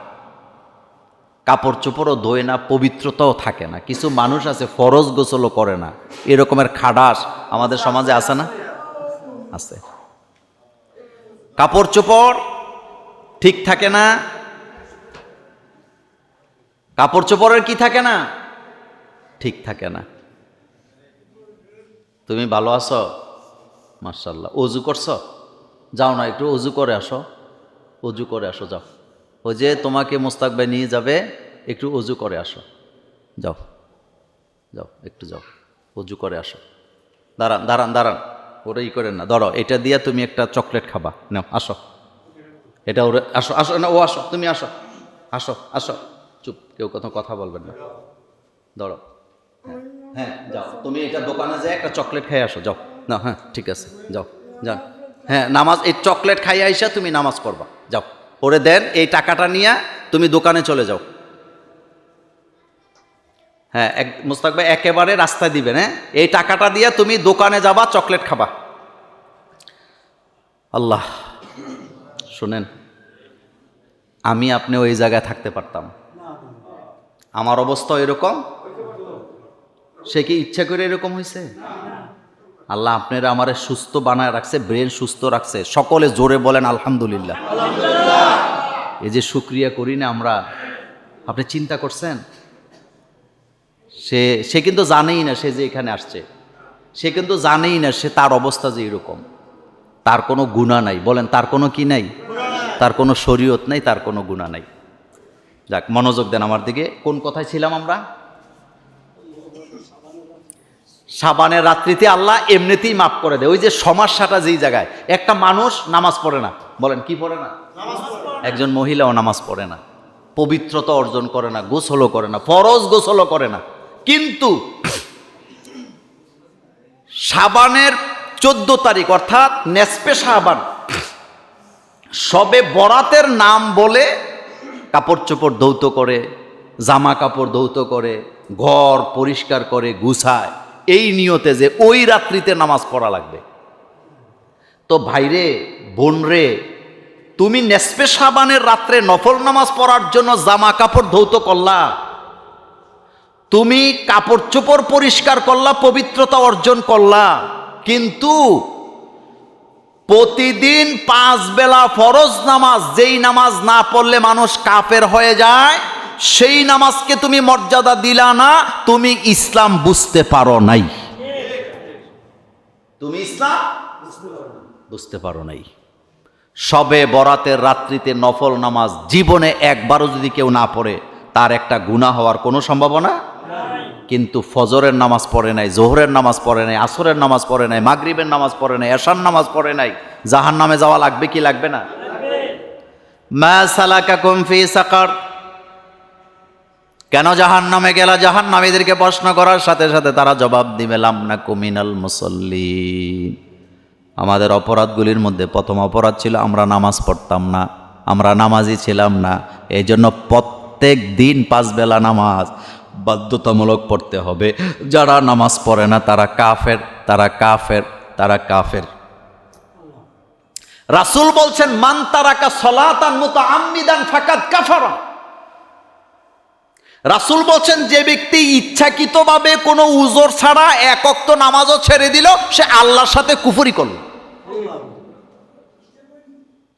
কাপড় চোপড়ও ধোয় না, পবিত্রতাও থাকে না। কিছু মানুষ আছে ফরজ গোসলও করে না, এরকমের খাডাস আমাদের সমাজে আছে না? আছে। কাপড় চোপড় ঠিক থাকে না, কাপড় চোপড়ের কি থাকে না, ঠিক থাকে না। তুমি ভালো আছো? মাশাআল্লাহ। অজু করছো? যাও না, একটু অজু করে আসো, অজু করে আসো, যাও। ওই যে তোমাকে মোস্তাক ভাই নিয়ে যাবে, একটু অজু করে আসো, যাও যাও, একটু যাও, অজু করে আসো। দাঁড়ান দাঁড়ান দাঁড়ান, ওরা ই করেন না, ধরো এটা দিয়ে তুমি একটা চকলেট খাবা, নাও আসো, এটা ওরে, আসো আসো, না ও আসো, তুমি আসো, আসো আসো, চুপ, কেউ কথা বলবেন না, ধরো। হ্যাঁ যাও, তুমি এটা দোকানে যেয়ে একটা চকলেট খাই আসো, যাও। না হ্যাঁ ঠিক আছে, যাও যাও। হ্যাঁ নামাজ, এই চকলেট খাই আইসা তুমি নামাজ পড়বা, যাও। ওরে দেন, এই টাকাটা নিয়ে তুমি দোকানে চলে যাও। হ্যাঁ মুস্তাক ভাই একেবারে রাস্তায় দিবেন, হ্যাঁ এই টাকাটা দিয়ে তুমি দোকানে যাবা, চকলেট খাবা। আল্লাহ শুনেন, আমি আপনি ওই জায়গায় থাকতে পারতাম? আমার অবস্থা এরকম। সে কি ইচ্ছা করে এরকম হয়েছে? আল্লাহ আপনারা আমারে সুস্থ বানায় রাখছে, ব্রেন সুস্থ রাখছে। সকলে জোরে বলেন আলহামদুলিল্লাহ। এই যে শুকরিয়া করি না আমরা, আপনি চিন্তা করছেন? সে কিন্তু জানেই না সে যে এখানে আসছে, সে কিন্তু জানেই না সে তার অবস্থা যে এরকম। তার কোনো গুনাহ নাই, বলেন তার কোনো কি নাই, তার কোনো শরীয়ত নাই, তার কোনো গুনাহ নাই। যাক, মনোযোগ দেন আমার দিকে। কোন কথায় ছিলাম আমরা? শাবানের রাত্রিতে আল্লাহ এমনিতেই মাফ করে দেয়। ওই যে সমস্যাটা যেই জায়গায়, একটা মানুষ নামাজ পড়ে না, বলেন কি পড়ে না? একজন মহিলাও নামাজ পড়ে না, পবিত্রতা অর্জন করে না, গোসলও করে না, ফরজ গোসলও করে না, কিন্তু শাবানের 14 তারিখ অর্থাৎ নেসপে শাবান, সবে বরাতের নাম বলে কাপড় চোপড় ধৌত করে, জামা কাপড় ধৌত করে, ঘর পরিষ্কার করে, গুছায়, এই নিয়তে যে ওই রাত্রিতে নামাজ পড়া লাগবে। তো ভাইরে, বোন রে, তুমি নেসপে শাবানের রাত্রে নফল নামাজ পড়ার জন্য জামা কাপড় ধৌত করলা, তুমি কাপড় চোপড় পরিষ্কার করলা, পবিত্রতা অর্জন করলা, কিন্তু প্রতিদিন 5 বেলা ফরজ নামাজ, যেই নামাজ না পড়লে মানুষ কাফের হয়ে যায়, সেই নামাজকে তুমি মর্যাদা দিলা না। তুমি ইসলাম বুঝতে পারো নাই, তুমি ইসলাম বুঝতে পারো নাই। সবে বরাতের রাত্রিতে নফল নামাজ জীবনে একবারও যদি কেউ না পড়ে, তার একটা গুনাহ হওয়ার কোনো সম্ভাবনা। কিন্তু ফজরের নামাজ পড়ে নাই, জোহরের নামাজ পড়ে নাই, আসরের নামাজ পড়ে নাই, মাগরিবের নামাজ পড়ে নাই, এশার নামাজ পড়ে নাই, জাহান্নামে যাওয়া লাগবে কি লাগবে না? মা সালাকাকুম ফি সাকার, কেন জাহান্নামে গেলা? জাহান্নামীদেরকে প্রশ্ন করার সাথে সাথে তারা জবাব দিবে লাম নাকু মিনাল মুসাল্লিন। আমাদের অপরাধগুলির মধ্যে প্রথম অপরাধ ছিল আমরা নামাজ পড়তাম না, আমরা নামাজি ছিলাম না। এই জন্য প্রত্যেক দিন 5 বেলা নামাজ বাধ্যতামূলক পড়তে হবে। যারা নামাজ পড়ে না তারা কাফের, তারা কাফের, তারা কাফের। রাসূল বলছেন মান তারাকা সলাতান মুতাআম্মিদান ফাকাদ কাফারা। রাসূল বলছেন যে ব্যক্তি ইচ্ছাকৃতভাবে কোনো উযর ছাড়া এক ওয়াক্ত নামাজও ছেড়ে দিল, সে আল্লাহর সাথে কুফরি করল।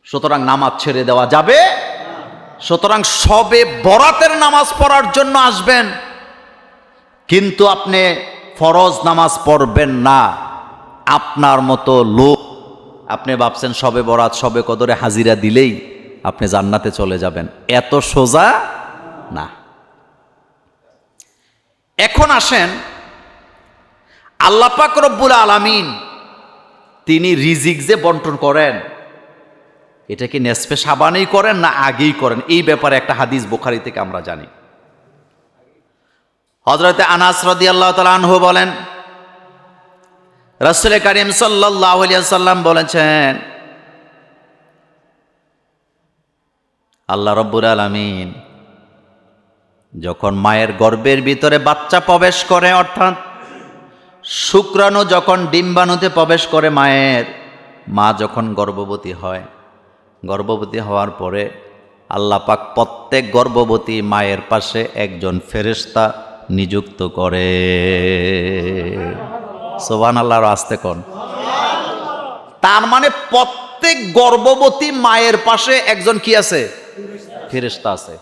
সুতরাং নামাজ ছেড়ে দেওয়া যাবে। সুতরাং সবে বরাতের নামাজ পড়ার জন্য আসবেন, কিন্তু আপনি ফরজ নামাজ পড়বেন না। আপনার মতো লোক, আপনি ভাবছেন সবে বরাত সবে কদরে হাজিরা দিলেই আপনি জান্নাতে চলে যাবেন, এত সোজা না। এখন আসেন, আল্লাহ পাক রব্বুল আলামিন তিনি রিজিক যে বন্টন করেন, এটা কি নেসফে শাবানেই করেন না আগেই করেন? এই ব্যাপারে একটা হাদিস বুখারী থেকে আমরা জানি। হযরতে আনাস রাদিয়াল্লাহু তাআলা আনহু বলেন, রাসূল কারীম সাল্লাল্লাহু আলাইহি ওয়াসাল্লাম বলেছেন, আল্লাহ রব্বুল আলামিন যখন মায়ের গর্ভের ভিতরে বাচ্চা প্রবেশ করে, অর্থাৎ শুক্রাণু যখন ডিম্বাণুতে প্রবেশ করে মায়ের, মা যখন গর্ভবতী হয়, গর্ভবতী হওয়ার পরে আল্লাহ পাক প্রত্যেক গর্ভবতী মায়ের পাশে একজন ফেরেশতা নিযুক্ত করে। সুবহানাল্লাহ, আস্তে কোন। তার মানে প্রত্যেক গর্ভবতী মায়ের পাশে একজন কি আছে? ফেরেশতা আছে।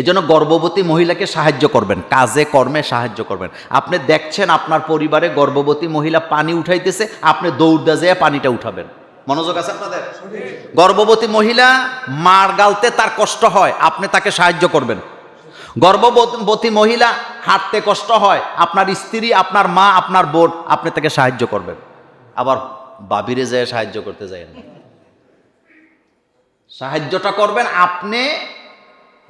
এই জন্য গর্ভবতী মহিলাকে সাহায্য করবেন, কাজে কর্মে সাহায্য করবেন। আপনি দেখছেন আপনার পরিবারে গর্ভবতী মহিলা পানি উঠাইতেছে, আপনি দৌড়দা যেয়ে পানিটা উঠাবেন। মনোযোগ আছে আপনাদের? গর্ভবতী মহিলা মার গালতে তার কষ্ট হয়, আপনি তাকে সাহায্য করবেন। গর্ভবতী মহিলা হাঁটতে কষ্ট হয়, আপনার স্ত্রী, আপনার মা, আপনার বোন, আপনি তাকে সাহায্য করবেন। আবার বাবিরে যেয়ে সাহায্য করতে যাবেন না, সাহায্যটা করবেন আপনি।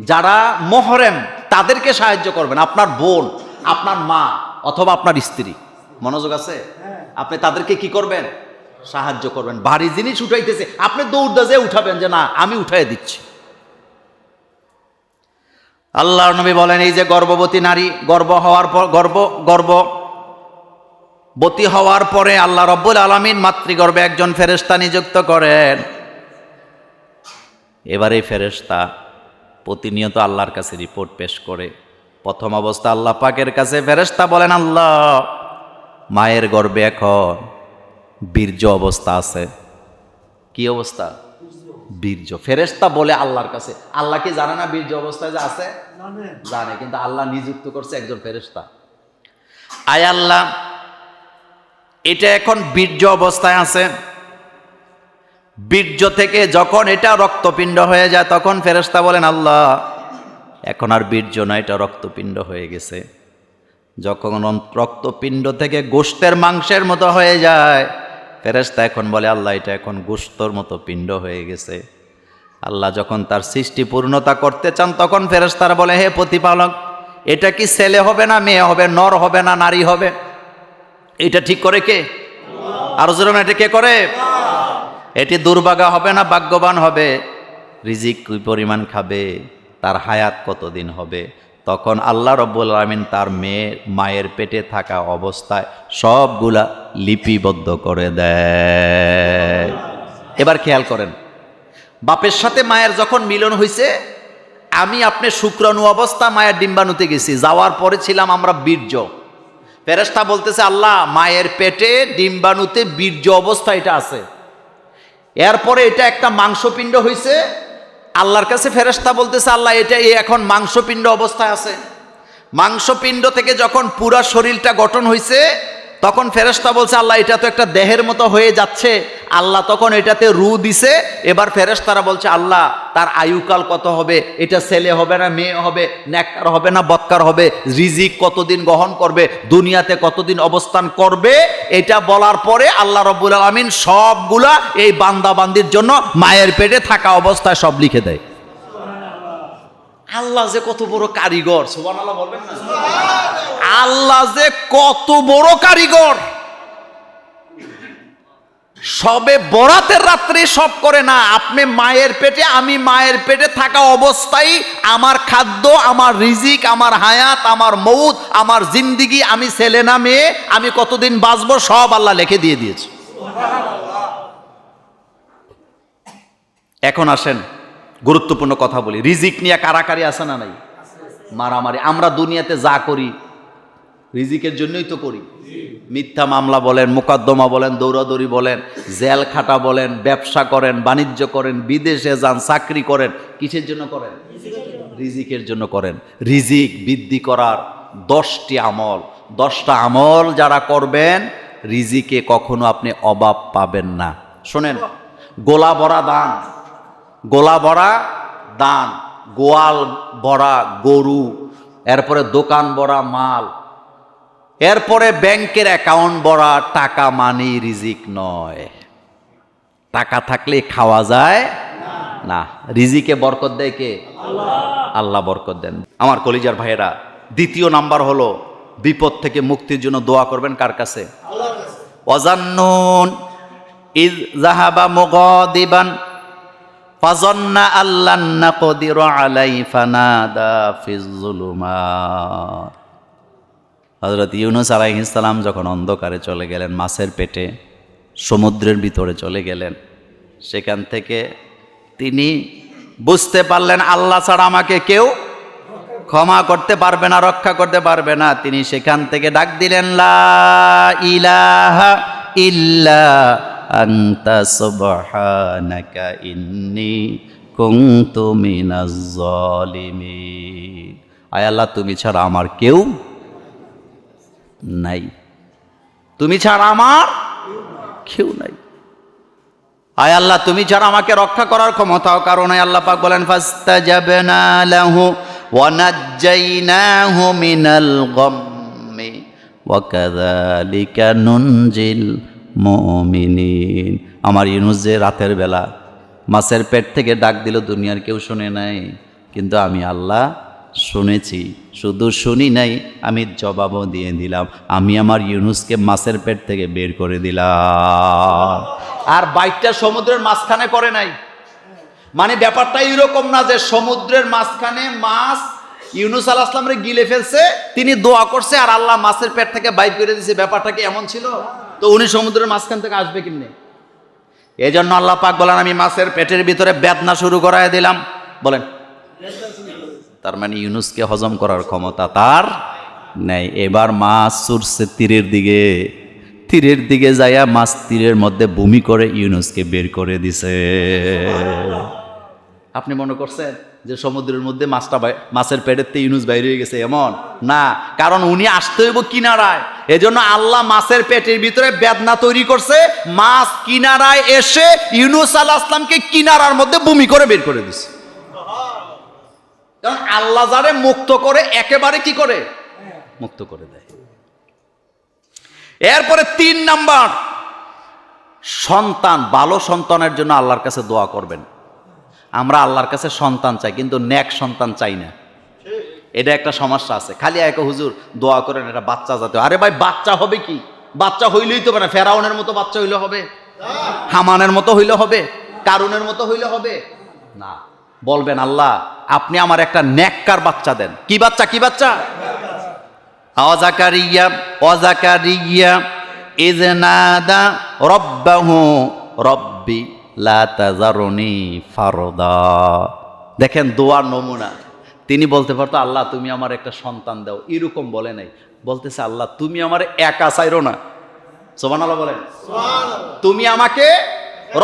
যারা মোহরেম তাদেরকে সাহায্য করবেন, আপনার বোন, আপনার মা অথবা আপনার স্ত্রী। মনোযোগ আছে? আপনি তাদেরকে কি করবেন? সাহায্য করবেন। ভারী জিনিস উঠাইতেছে, আপনি দৌড়দা যেয়ে উঠাবেন যে না আমি উঠাই দিচ্ছি। আল্লাহর নবী বলেন, এই যে গর্ভবতী নারী গর্ভবতী হওয়ার পরে আল্লাহ রব্বুল আলামিন মাতৃগর্ভে একজন ফেরেশতা নিযুক্ত করেন। এবার এই ফেরেশতা প্রতিনিয়ত আল্লাহর কাছে রিপোর্ট পেশ করে। প্রথম অবস্থা আল্লাহ পাকের কাছে ফেরেশতা বলেন, আল্লাহ মায়ের গর্ভে এখন বীর্য অবস্থা আছে। কি অবস্থা? বীর্য। ফেরেশতা বলে আল্লাহর কাছে, আল্লাহ কি জানে না বীর্য অবস্থায় যে আছে? জানে, কিন্তু আল্লাহ নিযুক্ত করছে একজন ফেরেশতা। আয় আল্লাহ, এটা এখন বীর্য অবস্থায় আছে। বীর্য থেকে যখন এটা রক্তপিণ্ড হয়ে যায় তখন ফেরেশতা বলেন, আল্লাহ এখন আর বীর্য না, এটা রক্তপিণ্ড হয়ে গেছে। যখন রক্তপিণ্ড থেকে গোশতের মাংসের মতো হয়ে যায়, ফেরেশতা এখন বলে, আল্লাহ এটা এখন গোশতর মতো পিণ্ড হয়ে গেছে। আল্লাহ যখন তার সৃষ্টি পূর্ণতা করতে চান তখন ফেরেশতারা বলে, হে প্রতিপালক, এটা কি ছেলে হবে না মেয়ে হবে, নর হবে না নারী হবে? এটা ঠিক করে কে? আর জোরে, এটা কে করে? এটি দুর্ভাগা হবে না ভাগ্যবান হবে? রিজিক কি পরিমাণ খাবে, তার হায়াত কতদিন হবে? তখন আল্লাহ রব্বুল আলামিন তার মায়ের পেটে থাকা অবস্থায় সবগুলা লিপিবদ্ধ করে দেয়। এবার খেয়াল করেন, বাপের সাথে মায়ের যখন মিলন হয়েছে, আমি আপনি শুক্রাণু অবস্থা মায়ের ডিম্বাণুতে গেছি, যাওয়ার পরে ছিলাম আমরা বীর্য। ফেরেশতা বলতেছে, আল্লাহ মায়ের পেটে ডিম্বাণুতে বীর্য অবস্থা এটা আছে। এরপরে এটা একটা মাংসপিণ্ড হয়েছে। আল্লাহর কাছে ফেরেশতা বলতেছে, আল্লাহ এটা এখন মাংসপিণ্ড অবস্থায় আছে। মাংসপিণ্ড থেকে যখন পুরা শরীরটা গঠন হয়েছে তখন ফেরেশতা বলছে, আল্লাহ এটা তো একটা দেহের মতো হয়ে যাচ্ছে। আল্লাহ তখন এটাতে রূহ দিছে। এবার ফেরেশতারা বলছে, আল্লাহ তার আয়ুকাল কত হবে, এটা ছেলে হবে না মেয়ে হবে, নেককার হবে না বদকার হবে, রিজিক কতদিন গ্রহণ করবে, দুনিয়াতে কতদিন অবস্থান করবে। এটা বলার পরে আল্লাহ রাব্বুল আলামিন সবগুলা এই বান্দা বান্দির জন্য মায়ের পেটে থাকা অবস্থায় সব লিখে দেয়। আল্লাহ যে কত বড় কারিগর, সুবহানাল্লাহ বলবেন না? আল্লাহ যে কত বড় কারিগর। সবে বরাতের রাত্রে সব করে না, আপনি মায়ের পেটে, আমি মায়ের পেটে থাকা অবস্থায় আমার খাদ্য, আমার রিজিক, আমার হায়াত, আমার মৌত, আমার জিন্দিগি, আমি ছেলে না মেয়ে, আমি কতদিন বাঁচবো, সব আল্লাহ লিখে দিয়ে দিয়েছে। এখন আসেন গুরুত্বপূর্ণ কথা বলি, রিজিক নিয়ে কারাকারি আছে না নাই? মারামারি। আমরা দুনিয়াতে যা করি রিজিকের জন্যই তো করি। মিথ্যা মামলা বলেন, মোকদ্দমা বলেন, দৌড়াদৌড়ি বলেন, জেল খাটা বলেন, ব্যবসা করেন, বাণিজ্য করেন, বিদেশে যান, চাকরি করেন, কিসের জন্য করেন? রিজিকের জন্য করেন। রিজিক বৃদ্ধি করার 10টি আমল, 10টা আমল যারা করবেন রিজিকে কখনো আপনি অভাব পাবেন না। শোনেন, গোলা ভরা দান, গোলা ভরা দান, গোয়াল ভরা গরু, এরপরে দোকান ভরা মাল, এরপরে ব্যাংকের অ্যাকাউন্ট ভরা টাকা মানি রিজিক নয়। টাকা থাকলে খাওয়া যায় না। রিজিকে বরকত দেয় কে? আল্লাহ বরকত দেন। আমার কলিজার ভাইয়েরা, দ্বিতীয় নাম্বার হলো বিপদ থেকে মুক্তির জন্য দোয়া করবেন কার কাছে? ওয়াজান্নুন ইয যাহাবা মুগাদিবান ফাযান্না আল্লান নাকদিরু আলাইহি ফানাদা ফিজ যুলুমাত হযরত ইউনূস আলাইহিস সালাম যখন অন্ধকারে চলে গেলেন, মাছের পেটে, সমুদ্রের ভিতরে চলে গেলেন, সেখান থেকে তিনি বুঝতে পারলেন আল্লাহ ছাড়া আমাকে কেউ ক্ষমা করতে পারবে না, রক্ষা করতে পারবে না। তিনি সেখান থেকে ডাক দিলেন, লা ইলাহা ইল্লা আনতা সুবহানাকা ইন্নী কুনতু মিনাজ জালিমিন। আয় আল্লাহ, তুমি ছাড়া আমার কেউ নাই, তুমি ছাড়া আমার কেউ নাই। আয় আল্লাহ, তুমি ছাড়া আমাকে রক্ষা করার ক্ষমতাও কারণ নাই। আল্লাহ পাক বলেন, ফাস্তাজাবনা লাহু ওয়া নাজ্জাইনাহু মিনাল গাম্মি ওয়া কাযালিকা নুনজিল মুমিনিন। আমার ইউনূস যে রাতের বেলা মাছের পেট থেকে ডাক দিল, দুনিয়ার কেউ শুনে নাই, কিন্তু আমি আল্লাহ শুনেছি। শুধু শুনি নাই, আমি জবাবও দিয়ে দিলাম। আমি আমার ইউনূসকে মাছের পেট থেকে বের করে দিলাম। আর বাইকটা সমুদ্রের মাঝখানে করে নাই। মানে ব্যাপারটা এরকম না যে সমুদ্রের মাঝখানে মাছ ইউনূস আলাইহিস সালামরে গিলে ফেলছে, তিনি দোয়া করছে আর আল্লাহ মাছের পেট থেকে বাইর করে দিয়েছে। ব্যাপারটা কি এমন ছিল? তো উনি সমুদ্রের মাঝখান থেকে আসবে কেমনে? এই জন্য আল্লাহ পাক বলেন, আমি মাছের পেটের ভিতরে বেদনা শুরু করায় দিলাম। বলেন, তার মানে ইউনূসকে হজম করার ক্ষমতা তার নেই। এবার মাছ ছুটছে তীরের দিকে যাইয়া মাছ তীরের মধ্যে বমি করে ইউনূসকে বের করে দিছে। আপনি মনে করছেন যে সমুদ্রের মধ্যে মাছের পেটের ইউনূস বাইরে হয়ে গেছে? এমন না, কারণ উনি আসতে হইব কিনারায়। এজন্য আল্লাহ মাছের পেটের ভিতরে বেদনা তৈরি করছে, মাছ কিনারায় এসে ইউনূস আলাইহিস সালামকে কিনারার মধ্যে বমি করে বের করে দিছে। কারণ আল্লাহ যারে মুক্ত করে একেবারে কি করে? মুক্ত করে দেয়। এরপরে 3 নাম্বার, সন্তান। ভালো সন্তানের জন্য আল্লাহর কাছে দোয়া করবেন। আমরা আল্লাহর কাছে সন্তান চাই, কিন্তু নেক সন্তান চাই না। এটা একটা সমস্যা আছে। খালি এক হুজুর দোয়া করেন এটা বাচ্চা যাতে। আরে ভাই, বাচ্চা হবে কি? বাচ্চা হইলেই তো না, ফেরাউনের মতো বাচ্চা হইলে হবে? হামানের মতো হইলে হবে? কারুনের মতো হইলে হবে না। বলবেন, আল্লাহ আপনি আমার একটা নেককার বাচ্চা দেন। কি বাচ্চা? কি বাচ্চা? ওয়াজাকারিয়া ইয নাদা রাব্বাহু রব্বি লা তাযারুনি ফারদা। দেখেন দোয়ার নমুনা। তিনি বলতে পারতো, আল্লাহ তুমি আমার একটা সন্তান দাও, এরকম বলে নাই। বলতেছে, আল্লাহ তুমি আমার একা চাইরো না। সুবহানাল্লাহ বলেন। তুমি আমাকে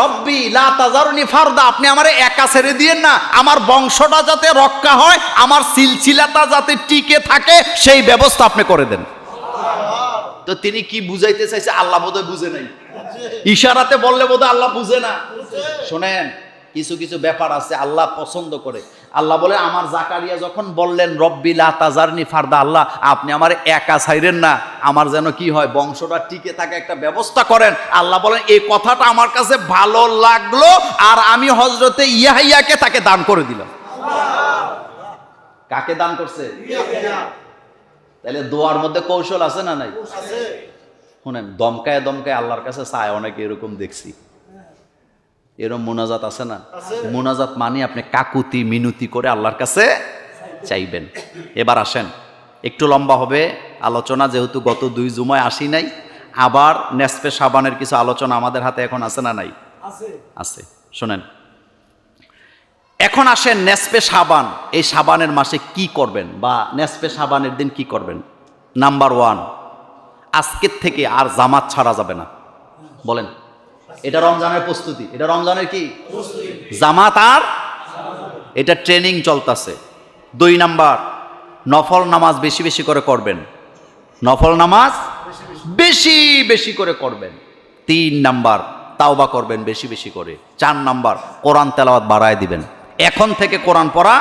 রব্বি লা তাযারুনি ফারদা, আপনি আমারে একা ছেড়ে দিয়েন না। আমার বংশটা যাতে রক্ষা হয়, আমার সিলসিলাটা যাতে টিকে থাকে, সেই ব্যবস্থা আপনি করে দেন। তো তিনি কি বুঝাইতে চাইছে? আল্লাহ বোধহয় বুঝে নাই। ইশারাতে বললে বোধহয় আল্লাহ বুঝে না। শোনেন, কিছু কিছু ব্যাপার আছে আল্লাহ পছন্দ করে। আল্লাহ বলে, আমার জাকারিয়া যখন বললেন রব্বি লা তাযারনি ফারদা, আল্লাহ আপনি আমার একা ছাইরেন না, আমার যেন কি হয় বংশটা টিকে থাকে, একটা ব্যবস্থা করেন। আল্লাহ বলেন, এই কথাটা আমার কাছে ভালো লাগলো, আর আমি হযরতে ইয়াহইয়াকে তাকে দান করে দিলাম। কাকে দান করছে? তাহলে দোয়ার মধ্যে কৌশল আছে না নাই? শুনেন, দমকায় দমকায় আল্লাহর কাছে চায় অনেকে, এরকম দেখছি। এরকম মুনাজাত আছে না? মুনাজাত মানে আপনি কাকুতি মিনতি করে আল্লাহর কাছে চাইবেন। এবার আসেন, একটু লম্বা হবে আলোচনা, যেহেতু গত 2 জুমায় আসি নাই। আবার নেসফে শাবানের কিছু আলোচনা আমাদের হাতে এখন আছে না নাই? আছে। শোনেন, এখন আসেন নেসফে শাবান। এই শাবানের মাসে কি করবেন, বা নেসফে শাবানের দিন কি করবেন? নাম্বার 1, আজকের থেকে আর জামাত ছাড়া যাবে না। বলেন, এটা রমজানের প্রস্তুতি। এটা রমজানের কি জামাত, আর এটা ট্রেনিং চলতেছে। 2 নাম্বার, নফল নামাজ বেশি বেশি করে করবেন। নফল নামাজ বেশি বেশি করে করবেন। 3 নাম্বার, তাওবা করবেন বেশি বেশি করে। 4 নাম্বার, কোরআন তেলাওয়াত বাড়ায় দিবেন। এখন থেকে কোরআন পড়া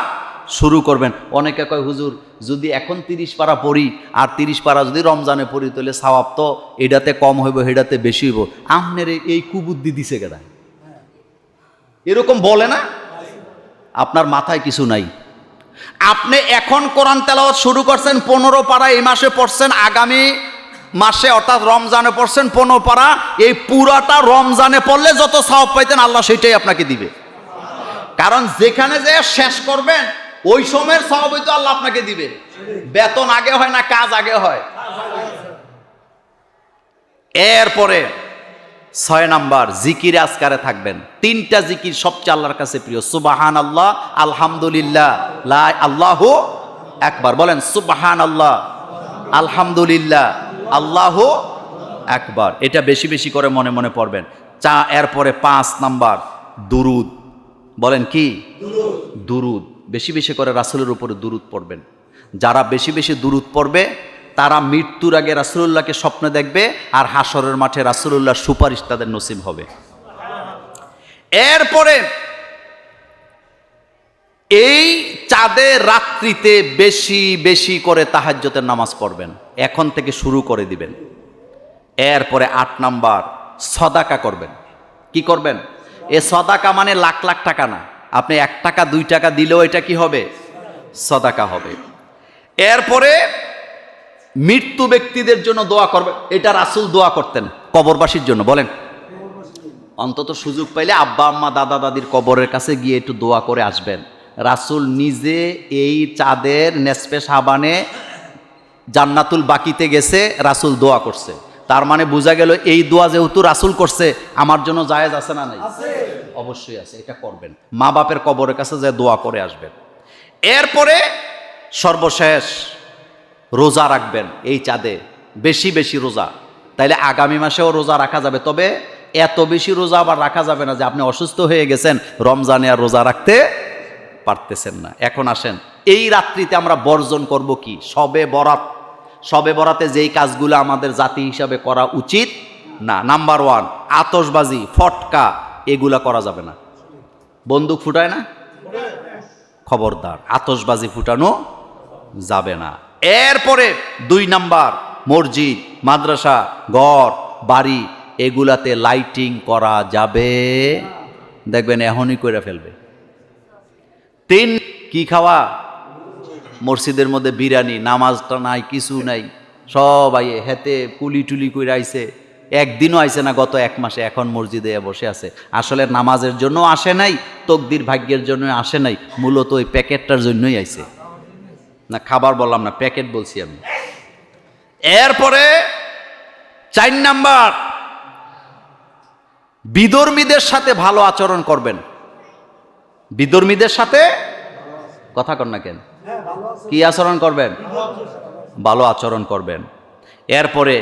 শুরু করবেন। অনেকে কয়, হুজুর যদি এখন 30 পারা পড়ি আর 30 পারা যদি রমজানে পড়ি, তাহলে সওয়াব তো এটাতে কম হইব, এটাতে বেশি হইব। আপনার এই কুবুদ্ধি দিছে কেডা? এরকম বলে না? আপনার মাথায় কিছু নাই। আপনি এখন কোরআন তেলাওয়াত শুরু করছেন, 15 পারা এই মাসে পড়ছেন, আগামী মাসে অর্থাৎ রমজানে পড়ছেন 15 পারা। এই পুরাটা রমজানে পড়লে যত সওয়াব পাইতেন আল্লাহ সেটাই আপনাকে দিবে। কারণ যেখানে যে শেষ করবেন ওই সময়ের সওয়াবই তো আল্লাহ আপনাকে দিবে। বেতন আগে হয় না কাজ আগে হয়? এরপরে 6 নাম্বার জিকিরে আজকারে থাকবেন। 3টা জিকির সবচেয়ে আল্লাহর কাছে প্রিয়, সুবহানাল্লাহ, আলহামদুলিল্লাহ, লা আল্লাহু আকবার। বলেন সুবহানাল্লাহ, আলহামদুলিল্লাহ, আল্লাহু আকবার। এটা বেশি বেশি করে মনে মনে পড়বেন। এরপরে 5 নাম্বার দুরুদ। বলেন কি? দুরুদ। বেশি বেশি করে রাসূলের উপরে দুরুদ পড়বেন। যারা বেশি বেশি দুরুদ পড়বে তারা মৃত্যুর আগে রাসূলুল্লাহকে স্বপ্নে দেখবে, আর হাসরের মাঠে রাসূলুল্লাহর সুপারিশ তাদের নসিব হবে। এরপরে এই চাঁদের রাত্রিতে বেশি বেশি করে তাহাজ্জুদের নামাজ পড়বেন, এখন থেকে শুরু করে দিবেন। এরপরে 8 নাম্বার সদাকা করবেন। কি করবেন? এ সদাকা মানে লাখ লাখ টাকা না, আপনি 1 টাকা 2 টাকা দিলেও এটা কি হবে? সদাকা হবে। এরপরে মৃত্যু ব্যক্তিদের জন্য দোয়া করবেন। এটা রাসূল দোয়া করতেন কবরবাসীর জন্য। বলেন, অন্তত সুযোগ পাইলে আব্বা আম্মা দাদা দাদির কবরের কাছে গিয়ে একটু দোয়া করে আসবেন। রাসূল নিজে এই চাঁদের নেসফে শাবানে জান্নাতুল বাকিতে গেছে, রাসূল দোয়া করছে। তার মানে বোঝা গেল এই দোয়া যেহেতু রাসূল করছে, আমার জন্য জায়েজ আছে না নাই? অবশ্যই আছে, এটা করবেন। মা বাপের কবরের কাছে যে দোয়া করে আসবেন। এরপরে সর্বশেষ রোজা রাখবেন এই চাঁদে, বেশি বেশি রোজা। তাইলে আগামী মাসেও রোজা রাখা যাবে, তবে এত বেশি রোজা আবার রাখা যাবে না যে আপনি অসুস্থ হয়ে গেছেন, রমজানে আর রোজা রাখতে পারতেছেন না। এখন আসেন, এই রাত্রিতে আমরা বর্জন করব কি? শবে বরাত। শবে বরাতে যেই কাজগুলো আমাদের জাতি হিসাবে করা উচিত না, নাম্বার 1 আতশবাজি, ফটকা, এগুলা করা যাবে না। বন্দুক ফুটায় না, খবরদার, আতশবাজি ফুটানো যাবে না। এরপরে 2 নাম্বার মসজিদ, মাদ্রাসা, ঘর বাড়ি, এগুলাতে লাইটিং করা যাবে, দেখবেন এখনই করে ফেলবে। 3 কি খাওয়া? মসজিদের মধ্যে বিরিয়ানি, নামাজটা নাই, কিছু নাই, সব আইয়ে হেতে কুলি টুলি করে আইছে, একদিনও আইছে না গত 1 মাসে, এখন মসজিদে বসে আছে। আসলে নামাজের জন্য আসে নাই, তকদির ভাগ্যের জন্য আসে নাই, মূলত ওই প্যাকেটটার জন্যই আইছে। না খাবার বললাম না, প্যাকেট বলছি আমি। এরপরে 4 নাম্বার বিধর্মীদের সাথে ভালো আচরণ করবেন। বিধর্মীদের সাথে কথা কন না কেন? কি আচরণ করবেন? ভালো আচরণ করবেন। এরপরে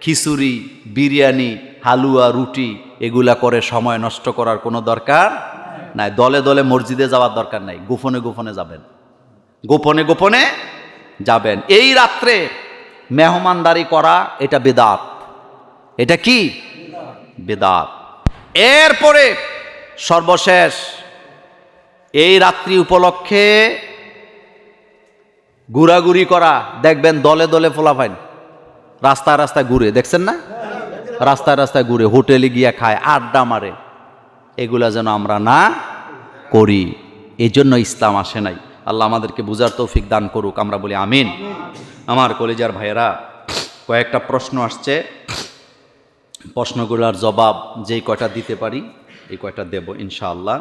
খিচুড়ি, বিরিয়ানি, হালুয়া, রুটি এগুলা করে সময় নষ্ট করার কোনো দরকার নাই। দলে দলে মসজিদে যাওয়ার দরকার নাই, গোপনে গোপনে যাবেন, গোপনে গোপনে যাবেন। এই রাত্রে মেহমানদারি করা এটা বিদআত। এটা কি? বিদআত। এরপরে সর্বশেষ এই রাত্রি উপলক্ষে ঘোরাঘুরি করা, দেখবেন দলে দলে ফোলাফাইন রাস্তায় রাস্তায় ঘুরে, দেখছেন না? রাস্তায় রাস্তায় ঘুরে, হোটেলে গিয়া খায়, আড্ডা মারে, এগুলা যেন আমরা না করি। এই জন্য ইসলাম আসে নাই। আল্লাহ আমাদেরকে বুঝার তৌফিক দান করুক, আমরা বলি আমিন। আমার কলেজার ভাইয়েরা, কয়েকটা প্রশ্ন আসছে, প্রশ্নগুলোর জবাব যেই কয়টা দিতে পারি এই কয়টা দেব ইনশাআল্লাহ।